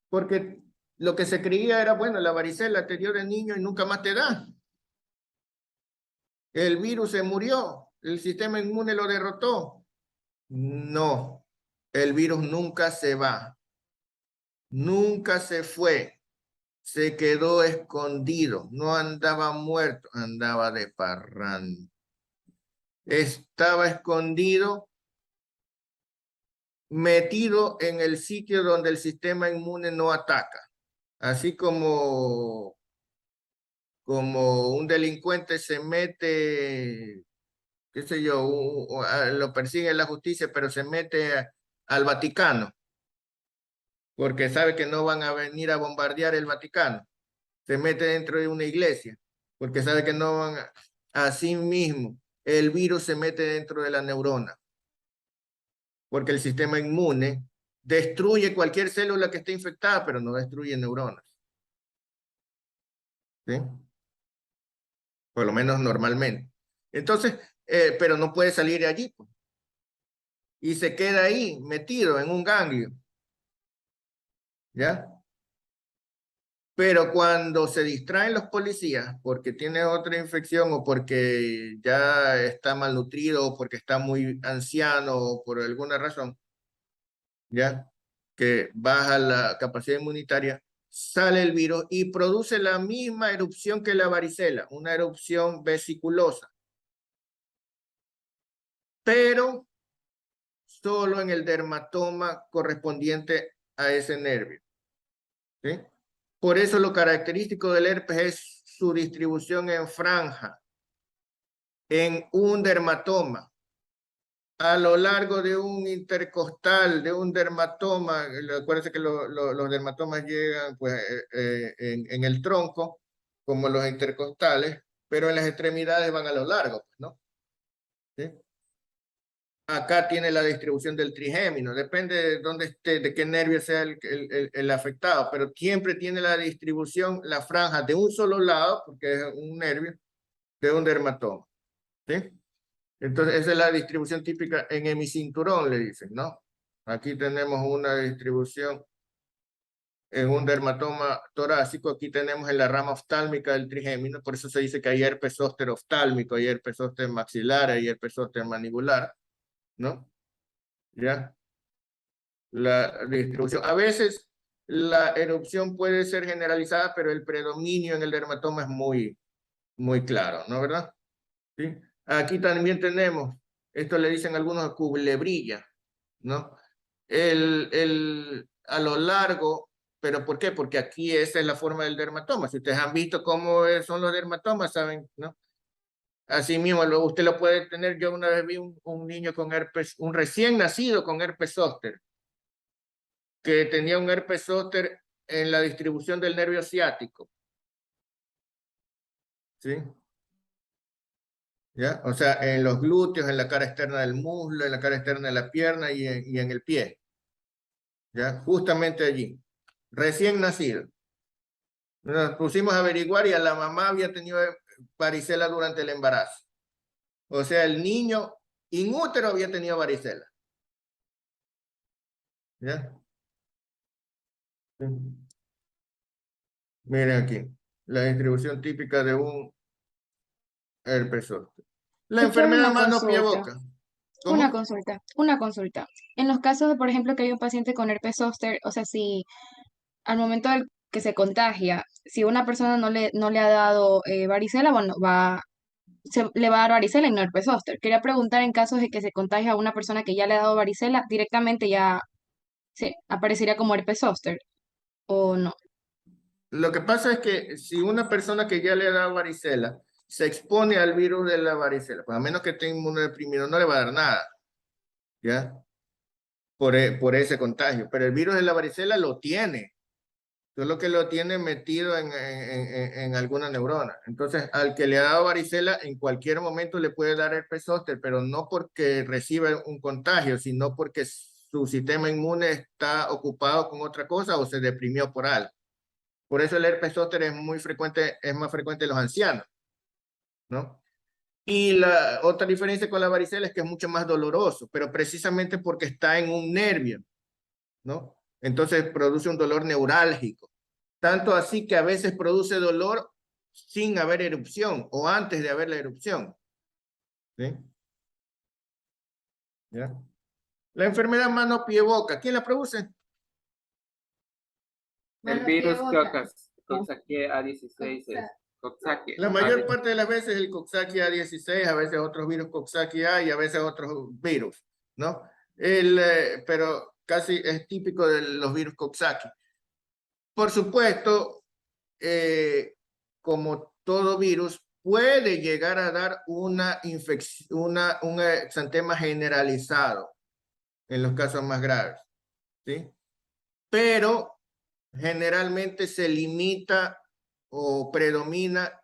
Porque lo que se creía era, bueno, la varicela te dio de niño y nunca más te da. El virus se murió, el sistema inmune lo derrotó. No, el virus nunca se va. Nunca se fue. Se quedó escondido. No andaba muerto, andaba de parranda. Estaba escondido, metido en el sitio donde el sistema inmune no ataca. Así como un delincuente se mete, qué sé yo, lo persigue la justicia, pero se mete al Vaticano, porque sabe que no van a venir a bombardear el Vaticano. Se mete dentro de una iglesia, porque sabe que no van a... Así mismo, el virus se mete dentro de la neurona, porque el sistema inmune destruye cualquier célula que esté infectada, pero no destruye neuronas. ¿Sí? Por lo menos normalmente. Entonces, pero no puede salir de allí, pues. Y se queda ahí, metido en un ganglio. ¿Ya? Pero cuando se distraen los policías porque tiene otra infección o porque ya está malnutrido o porque está muy anciano o por alguna razón, ¿ya? Que baja la capacidad inmunitaria, sale el virus y produce la misma erupción que la varicela, una erupción vesiculosa. Pero solo en el dermatoma correspondiente a ese nervio. ¿Sí? Por eso lo característico del herpes es su distribución en franja. en un dermatoma. A lo largo de un intercostal, de un dermatoma, acuérdense que los dermatomas llegan pues, en el tronco, como los intercostales, pero en las extremidades van a lo largo, pues, ¿no? ¿Sí? Acá tiene la distribución del trigémino, depende de dónde esté, de qué nervio sea el afectado, pero siempre tiene la distribución, la franja de un solo lado, porque es un nervio, de un dermatoma. ¿Sí? Entonces, esa es la distribución típica en hemicinturón, le dicen, ¿no? Aquí tenemos una distribución en un dermatoma torácico, aquí tenemos en la rama oftálmica del trigémino, por eso se dice que hay herpes zóster oftálmico, hay herpes zóster maxilar, hay herpes zóster mandibular, ¿no? ¿Ya? La distribución. A veces la erupción puede ser generalizada, pero el predominio en el dermatoma es muy claro, ¿no? ¿Verdad? ¿Sí? Aquí también tenemos, esto le dicen algunos culebrilla, ¿no? A lo largo, ¿pero por qué? Porque aquí esa es la forma del dermatoma. Si ustedes han visto cómo son los dermatomas, saben, ¿no? Así mismo, usted lo puede tener. Yo una vez vi un niño con herpes, un recién nacido con herpes zóster, que tenía un herpes zóster en la distribución del nervio ciático. ¿Sí? ¿Ya? O sea, en los glúteos, en la cara externa del muslo, en la cara externa de la pierna y en el pie. ¿Ya? Justamente allí. Recién nacido. Nos pusimos a averiguar y a la mamá había tenido varicela durante el embarazo. O sea, el niño inútero había tenido varicela. ¿Ya? Sí. Miren aquí, la distribución típica de un herpes zóster. La Doctor, enfermedad una mano, pie, consulta. boca. ¿Cómo? Una consulta. En los casos, de, por ejemplo, que hay un paciente con herpes zóster, o sea, si al momento del que se contagia, si una persona no le ha dado varicela, bueno, le va a dar varicela y no herpes zóster. Quería preguntar en casos de que se contagia a una persona que ya le ha dado varicela, directamente ya se aparecería como herpes zóster, ¿o no? Lo que pasa es que si una persona que ya le ha dado varicela se expone al virus de la varicela, pues a menos que esté inmunodeprimido, no le va a dar nada, ¿ya? Por ese contagio. Pero el virus de la varicela lo tiene, solo que lo tiene metido en alguna neurona. Entonces, al que le ha dado varicela, en cualquier momento le puede dar herpes zóster, pero no porque reciba un contagio, sino porque su sistema inmune está ocupado con otra cosa o se deprimió por algo. Por eso el herpes zóster es muy frecuente, es más frecuente en los ancianos, ¿no? Y la otra diferencia con la varicela es que es mucho más doloroso, pero precisamente porque está en un nervio, ¿no? Entonces produce un dolor neurálgico. Tanto así que a veces produce dolor sin haber erupción o antes de haber la erupción. ¿Sí? ¿Ya? La enfermedad mano, pie, boca, ¿quién la produce? El virus Coxsackie A16 es Coxsackie. La mayor parte de las veces el Coxsackie A16, a veces otros virus Coxsackie A y a veces otros virus, ¿no? Pero casi es típico de los virus Coxsackie. Por supuesto, como todo virus, puede llegar a dar una infección, un exantema generalizado en los casos más graves, ¿sí? Pero generalmente se limita o predomina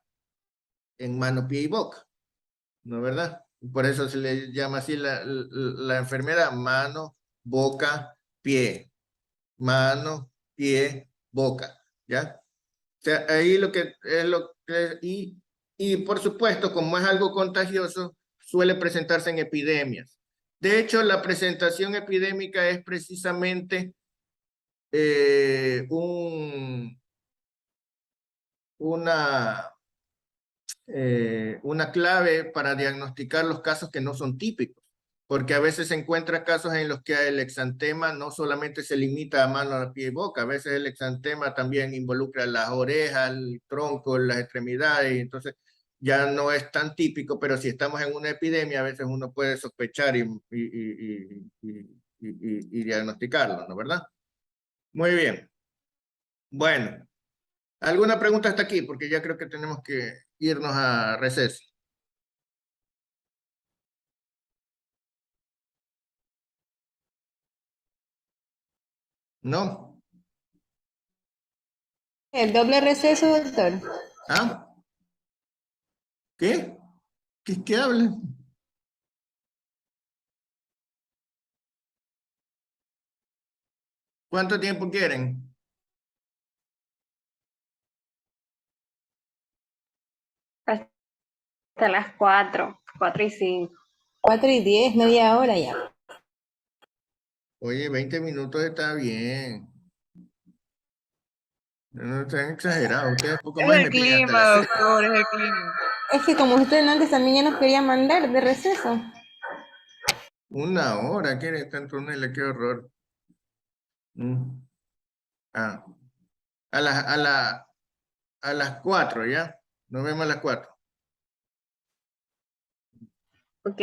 en mano, pie y boca, ¿no es verdad? Por eso se le llama así la enfermedad, mano, boca, pie, mano, pie, boca, ¿ya? O sea, ahí lo que es lo que, y por supuesto, como es algo contagioso, suele presentarse en epidemias. De hecho, la presentación epidémica es precisamente una clave para diagnosticar los casos que no son típicos, porque a veces se encuentran casos en los que el exantema no solamente se limita a mano, pie y boca, a veces el exantema también involucra las orejas, el tronco, las extremidades, entonces ya no es tan típico, pero si estamos en una epidemia, a veces uno puede sospechar y diagnosticarlo, ¿no es verdad? Muy bien. Bueno, ¿alguna pregunta hasta aquí? Porque ya creo que tenemos que irnos a receso. No. ¿El doble receso, doctor? ¿Ah? ¿Qué? ¿Qué habla? ¿Cuánto tiempo quieren? Hasta las 4:05. 4:10, media hora ya. Oye, 20 minutos está bien. No están exagerados. Ustedes poco Es más el me piden hasta clima, las 6. doctor, es el clima. Es que como usted antes también ya nos quería mandar de receso. 1 hora, ¿quiere tanto? Qué horror. Mm. Ah. A las 4, ¿ya? Nos vemos a las 4. Ok.